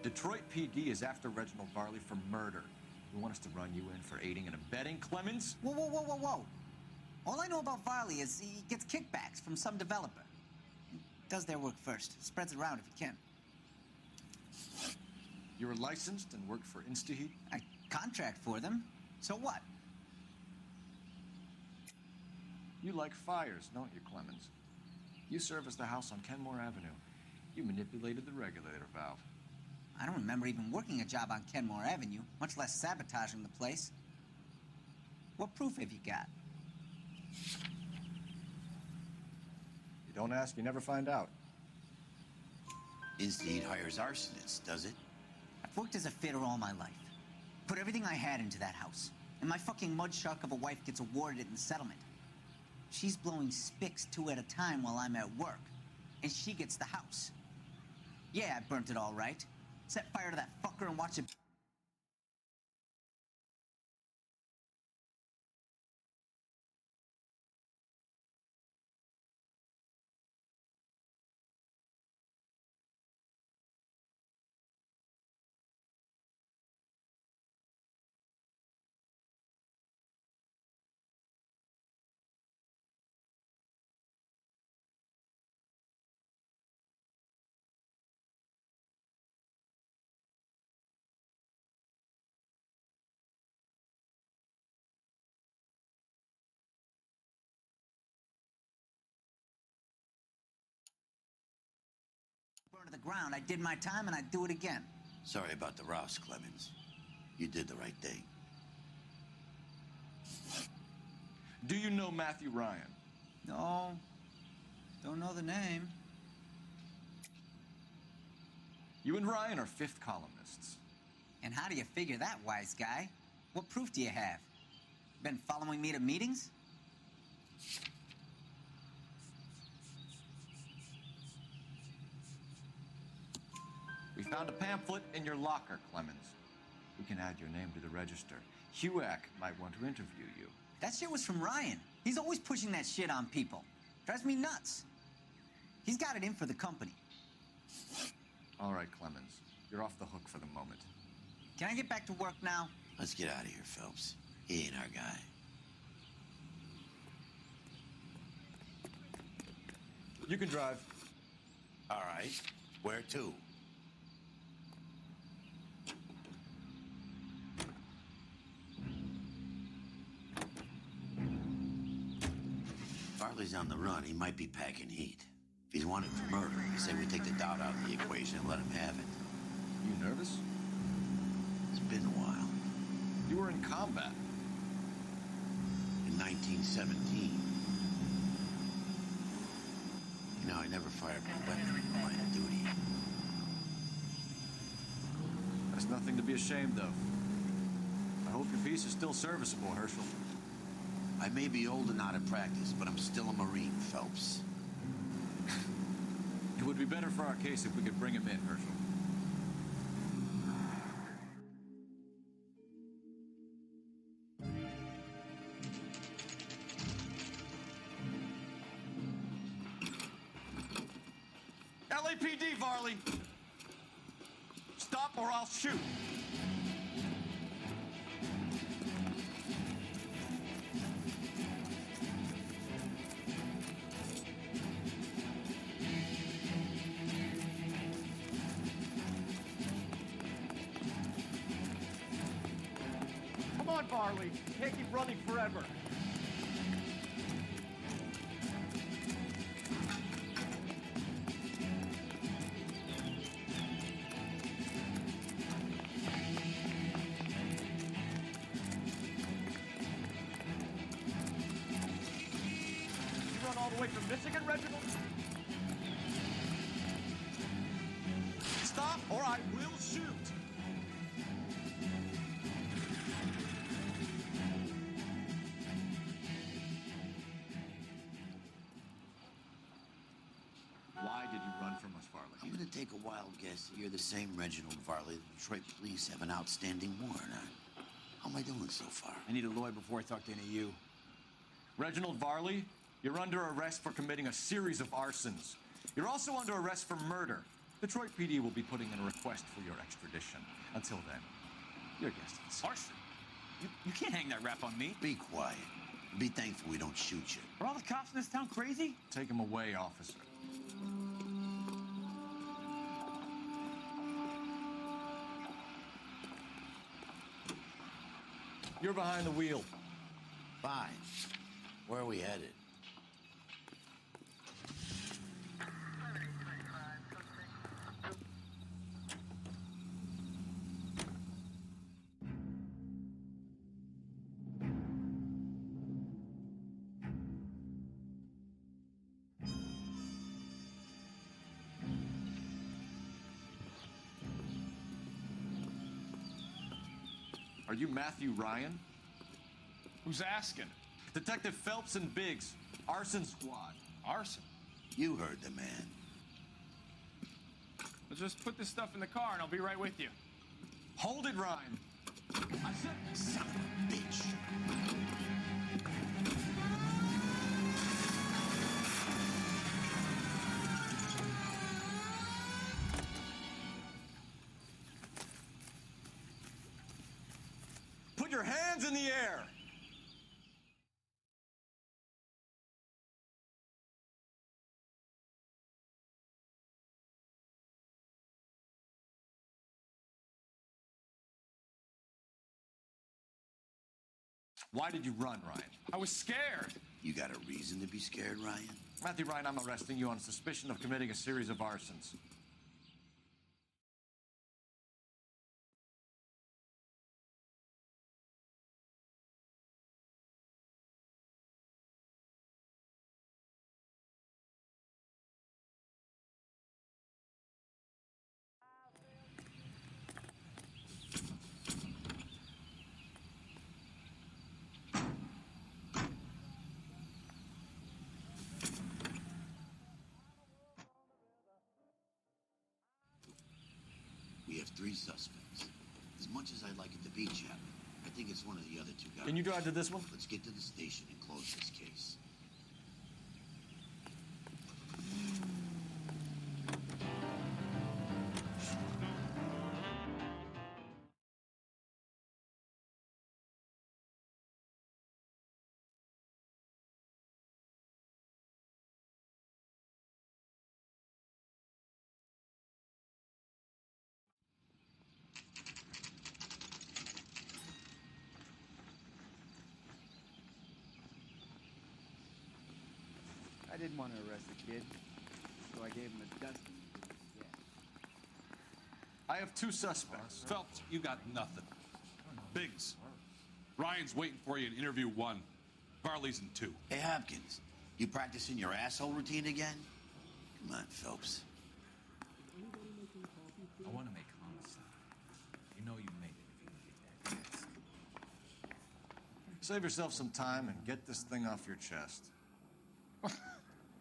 Detroit PD is after Reginald Varley for murder. You want us to run you in for aiding and abetting, Clemens? Whoa, whoa, whoa, whoa, whoa. All I know about Varley is he gets kickbacks from some developer. He does their work first, spreads it around if he can. You were licensed and worked for InstaHeat? I contract for them. So what? You like fires, don't you, Clemens? You serviced the house on Kenmore Avenue. You manipulated the regulator valve. I don't remember even working a job on Kenmore Avenue, much less sabotaging the place. What proof have you got? You don't ask, you never find out. InstaHeat hires arsonists, does it? I've worked as a fitter all my life. Put everything I had into that house. And my fucking mudshark of a wife gets awarded it in the settlement. She's blowing spics 2 at a time while I'm at work. And she gets the house. Yeah, I burnt it all right. Set fire to that fucker and watch it. Burn to the ground. I did my time and I'd do it again. Sorry about the Rouse, Clemens. You did the right thing. Do you know Matthew Ryan? No. Don't know the name. You and Ryan are fifth columnists. And how do you figure that, wise guy? What proof do you have? Been following me to meetings? We found a pamphlet in your locker, Clemens. We can add your name to the register. HUAC might want to interview you. That shit was from Ryan. He's always pushing that shit on people. Drives me nuts. He's got it in for the company. All right, Clemens. You're off the hook for the moment. Can I get back to work now? Let's get out of here, Phelps. He ain't our guy. You can drive. All right. Where to? Farley's on the run. He might be packing heat. If he's wanted for murder, I say we take the doubt out of the equation and let him have it. You nervous? It's been a while. You were in combat. In 1917. You know, I never fired my weapon in the line of duty. That's nothing to be ashamed of. I hope your piece is still serviceable, Herschel. I may be old and out of practice, but I'm still a Marine, Phelps. It would be better for our case if we could bring him in, Herschel. LAPD, Varley! Stop or I'll shoot! Come on, Varley. Can't keep running forever. You run all the way from Michigan, Reginald? Stop or I will shoot. Why did you run from us, Varley? I'm gonna take a wild guess that you're the same Reginald Varley the Detroit police have an outstanding warrant on. How am I doing so far? I need a lawyer before I talk to any of you. Reginald Varley, you're under arrest for committing a series of arsons. You're also under arrest for murder. Detroit PD will be putting in a request for your extradition. Until then, you're a guest of the city. Arson? You can't hang that rap on me. Be quiet. Be thankful we don't shoot you. Are all the cops in this town crazy? Take him away, officer. You're behind the wheel. Fine. Where are we headed? Are you Matthew Ryan? Who's asking? Detective Phelps and Biggs, arson squad. Arson? You heard the man. Well, just put this stuff in the car and I'll be right with you. Hold it, Ryan. I said, son of a bitch. Put your hands in the air! Why did you run, Ryan? I was scared. You got a reason to be scared, Ryan? Matthew Ryan, I'm arresting you on suspicion of committing a series of arsons. We have 3 suspects. As much as I'd like it to be Chapman, I think it's one of the other 2 guys. Can you drive to this one? Let's get to the station and close this case. I didn't want to arrest the kid, so I gave him a dusting. Yeah. I have 2 suspects. Phelps, you got nothing. Biggs, Ryan's waiting for you in interview 1. Varley's in 2. Hey, Hopkins, you practicing your asshole routine again? Come on, Phelps. I want to make homicide. You know you made it if you can get that. Save yourself some time and get this thing off your chest.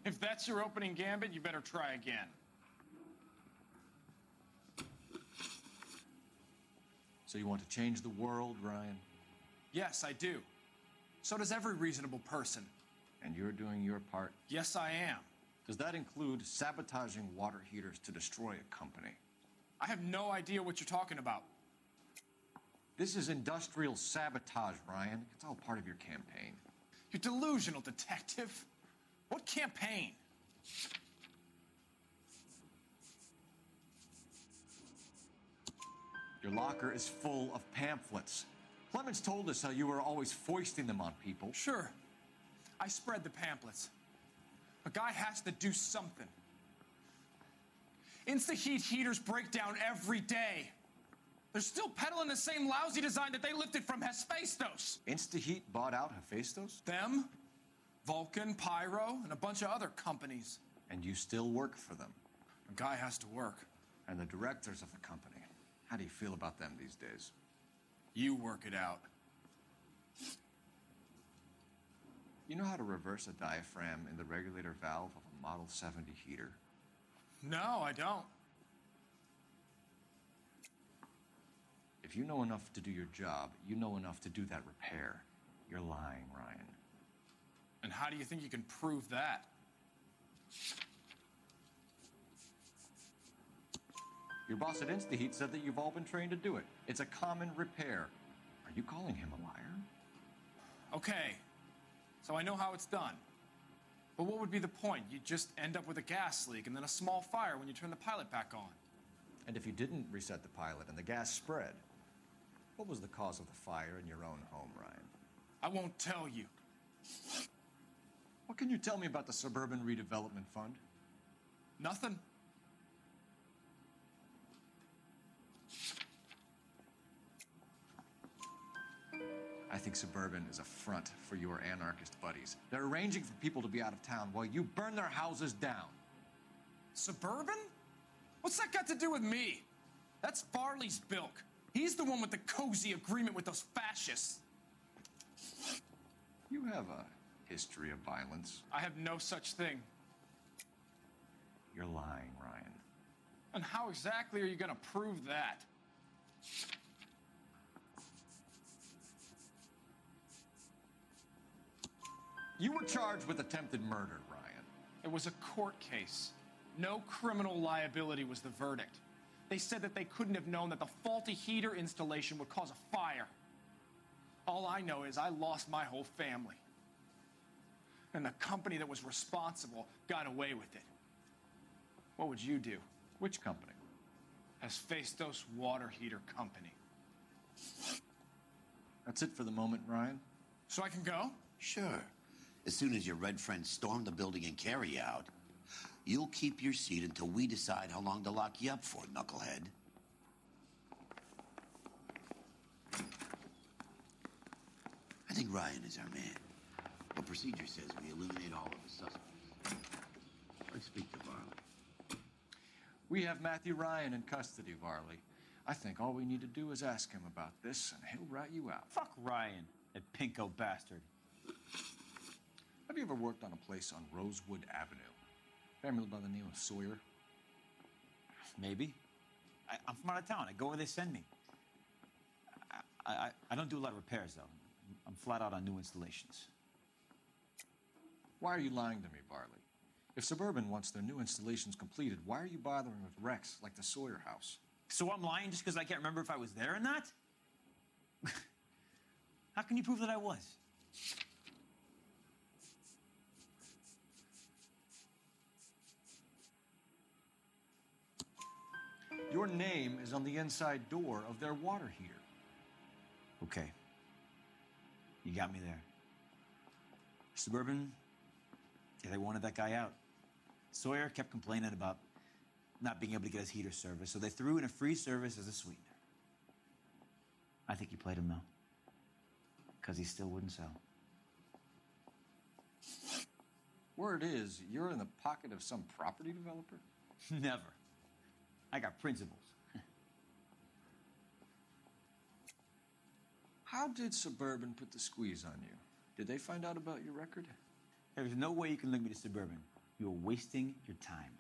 If that's your opening gambit, you better try again. So you want to change the world, Ryan? Yes, I do. So does every reasonable person. And you're doing your part? Yes, I am. Does that include sabotaging water heaters to destroy a company? I have no idea what you're talking about. This is industrial sabotage, Ryan. It's all part of your campaign. You're delusional, detective. What campaign? Your locker is full of pamphlets. Clemens told us how you were always foisting them on people. Sure. I spread the pamphlets. A guy has to do something. Insta-heat heaters break down every day. They're still peddling the same lousy design that they lifted from Hephaestus. Insta-heat bought out Hephaestus? Them, Vulcan, Pyro, and a bunch of other companies. And you still work for them? A guy has to work. And the directors of the company. How do you feel about them these days? You work it out. You know how to reverse a diaphragm in the regulator valve of a Model 70 heater? No, I don't. If you know enough to do your job, you know enough to do that repair. You're lying, Ryan. And how do you think you can prove that? Your boss at InstaHeat said that you've all been trained to do it. It's a common repair. Are you calling him a liar? Okay, so I know how it's done. But what would be the point? You just end up with a gas leak and then a small fire when you turn the pilot back on. And if you didn't reset the pilot and the gas spread, what was the cause of the fire in your own home, Ryan? I won't tell you. What can you tell me about the Suburban Redevelopment Fund? Nothing. I think Suburban is a front for your anarchist buddies. They're arranging for people to be out of town while you burn their houses down. Suburban? What's that got to do with me? That's Farley's bilk. He's the one with the cozy agreement with those fascists. You have a history of violence. I have no such thing. You're lying, Ryan. And how exactly are you going to prove that? You were charged with attempted murder, Ryan. It was a court case. No criminal liability was the verdict. They said that they couldn't have known that the faulty heater installation would cause a fire. All I know is I lost my whole family. And the company that was responsible got away with it. What would you do? Which company? Hephaestus Water Heater Company. That's it for the moment, Ryan. So I can go? Sure. As soon as your red friends storm the building and carry you out, you'll keep your seat until we decide how long to lock you up for, knucklehead. I think Ryan is our man. But procedure says we eliminate all of the suspects. Let's speak to Varley. We have Matthew Ryan in custody, Varley. I think all we need to do is ask him about this, and he'll rat you out. Fuck Ryan, that pinko bastard. Have you ever worked on a place on Rosewood Avenue? Family by the name of Sawyer? Maybe. I'm from out of town. I go where they send me. I don't do a lot of repairs, though. I'm flat out on new installations. Why are you lying to me, Varley? If Suburban wants their new installations completed, why are you bothering with wrecks like the Sawyer house? So I'm lying just because I can't remember if I was there or not? How can you prove that I was? Your name is on the inside door of their water heater. Okay. You got me there. Suburban, yeah, they wanted that guy out. Sawyer kept complaining about not being able to get his heater service, so they threw in a free service as a sweetener. I think you played him, though, because he still wouldn't sell. Word is, you're in the pocket of some property developer? Never. I got principles. How did Suburban put the squeeze on you? Did they find out about your record? There's no way you can link me to Suburban. You're wasting your time.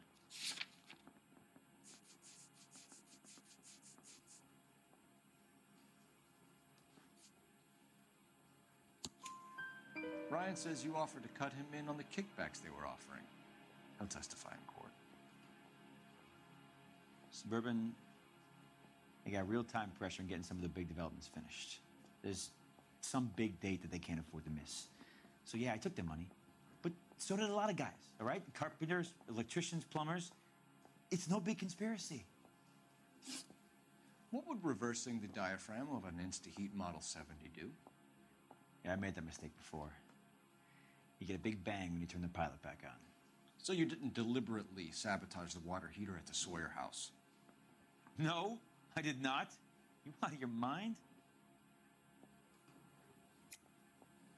Ryan says you offered to cut him in on the kickbacks they were offering. He'll testify in court. Suburban, they got real-time pressure on getting some of the big developments finished. There's some big date that they can't afford to miss. So yeah, I took their money, but so did a lot of guys, all right? Carpenters, electricians, plumbers. It's no big conspiracy. What would reversing the diaphragm of an InstaHeat Model 70 do? Yeah, I made that mistake before. You get a big bang when you turn the pilot back on. So you didn't deliberately sabotage the water heater at the Sawyer house? No, I did not. You out of your mind?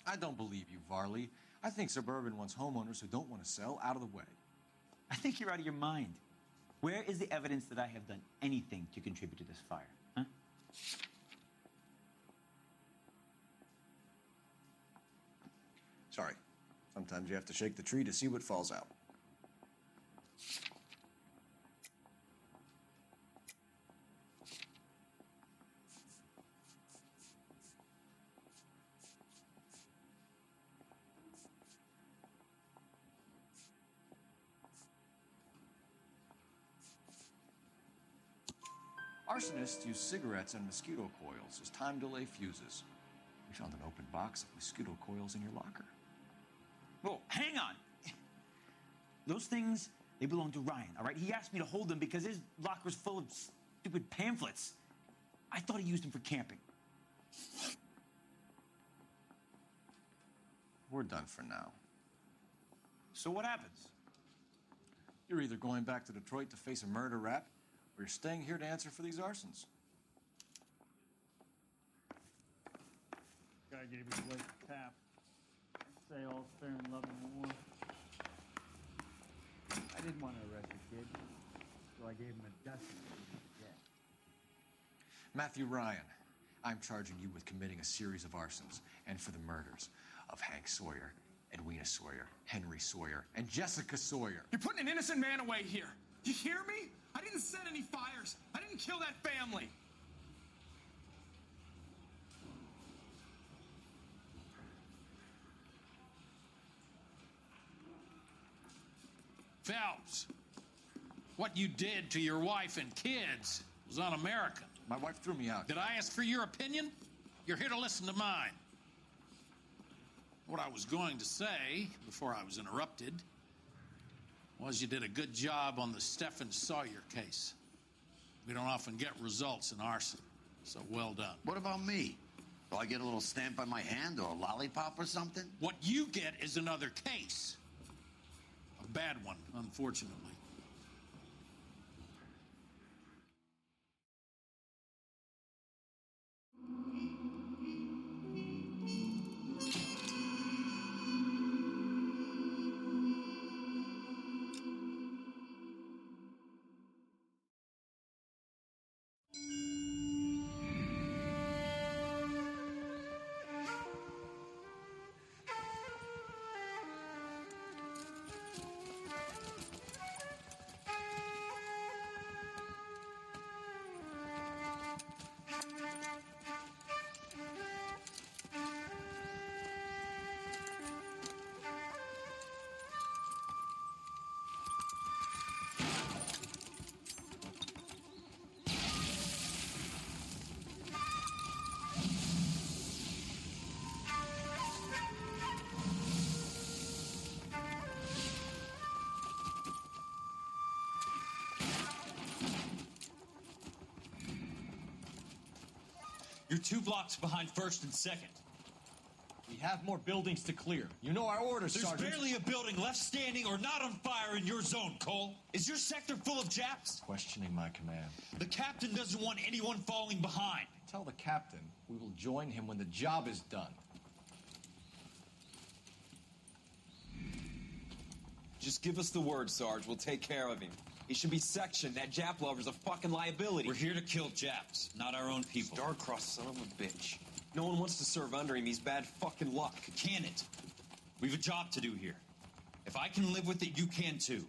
I don't believe you, Varley. I think Suburban wants homeowners who don't want to sell out of the way. I think you're out of your mind. Where is the evidence that I have done anything to contribute to this fire? Huh? Sorry. Sometimes you have to shake the tree to see what falls out. Arsonists use cigarettes and mosquito coils as time delay fuses. We found an open box of mosquito coils in your locker. Whoa, hang on. Those things, they belong to Ryan, all right? He asked me to hold them because his locker's full of stupid pamphlets. I thought he used them for camping. We're done for now. So what happens? You're either going back to Detroit to face a murder rap, or you're staying here to answer for these arsons. Guy gave his wife a tap. Say all's fair in love and war. I didn't want to arrest the kid, so I gave him a dusting. Matthew Ryan, I'm charging you with committing a series of arsons and for the murders of Hank Sawyer, Edwina Sawyer, Henry Sawyer, and Jessica Sawyer. You're putting an innocent man away here. You hear me? I didn't set any fires. I didn't kill that family. Phelps, what you did to your wife and kids was un-American. My wife threw me out. Did I ask for your opinion? You're here to listen to mine. What I was going to say, before I was interrupted, was you did a good job on the Stephen Sawyer case. We don't often get results in arson, so well done. What about me? Do I get a little stamp on my hand or a lollipop or something? What you get is another case. A bad one, unfortunately. You're 2 blocks behind 1st and 2nd. We have more buildings to clear. You know our orders, Sergeant. There's barely a building left standing or not on fire in your zone, Cole. Is your sector full of Japs? Questioning my command. The captain doesn't want anyone falling behind. Tell the captain we will join him when the job is done. Just give us the word, Sarge. We'll take care of him. He should be sectioned. That Jap lover's a fucking liability. We're here to kill Japs, not our own people. Star-crossed son of a bitch. No one wants to serve under him. He's bad fucking luck. Can it? We've a job to do here. If I can live with it, you can too.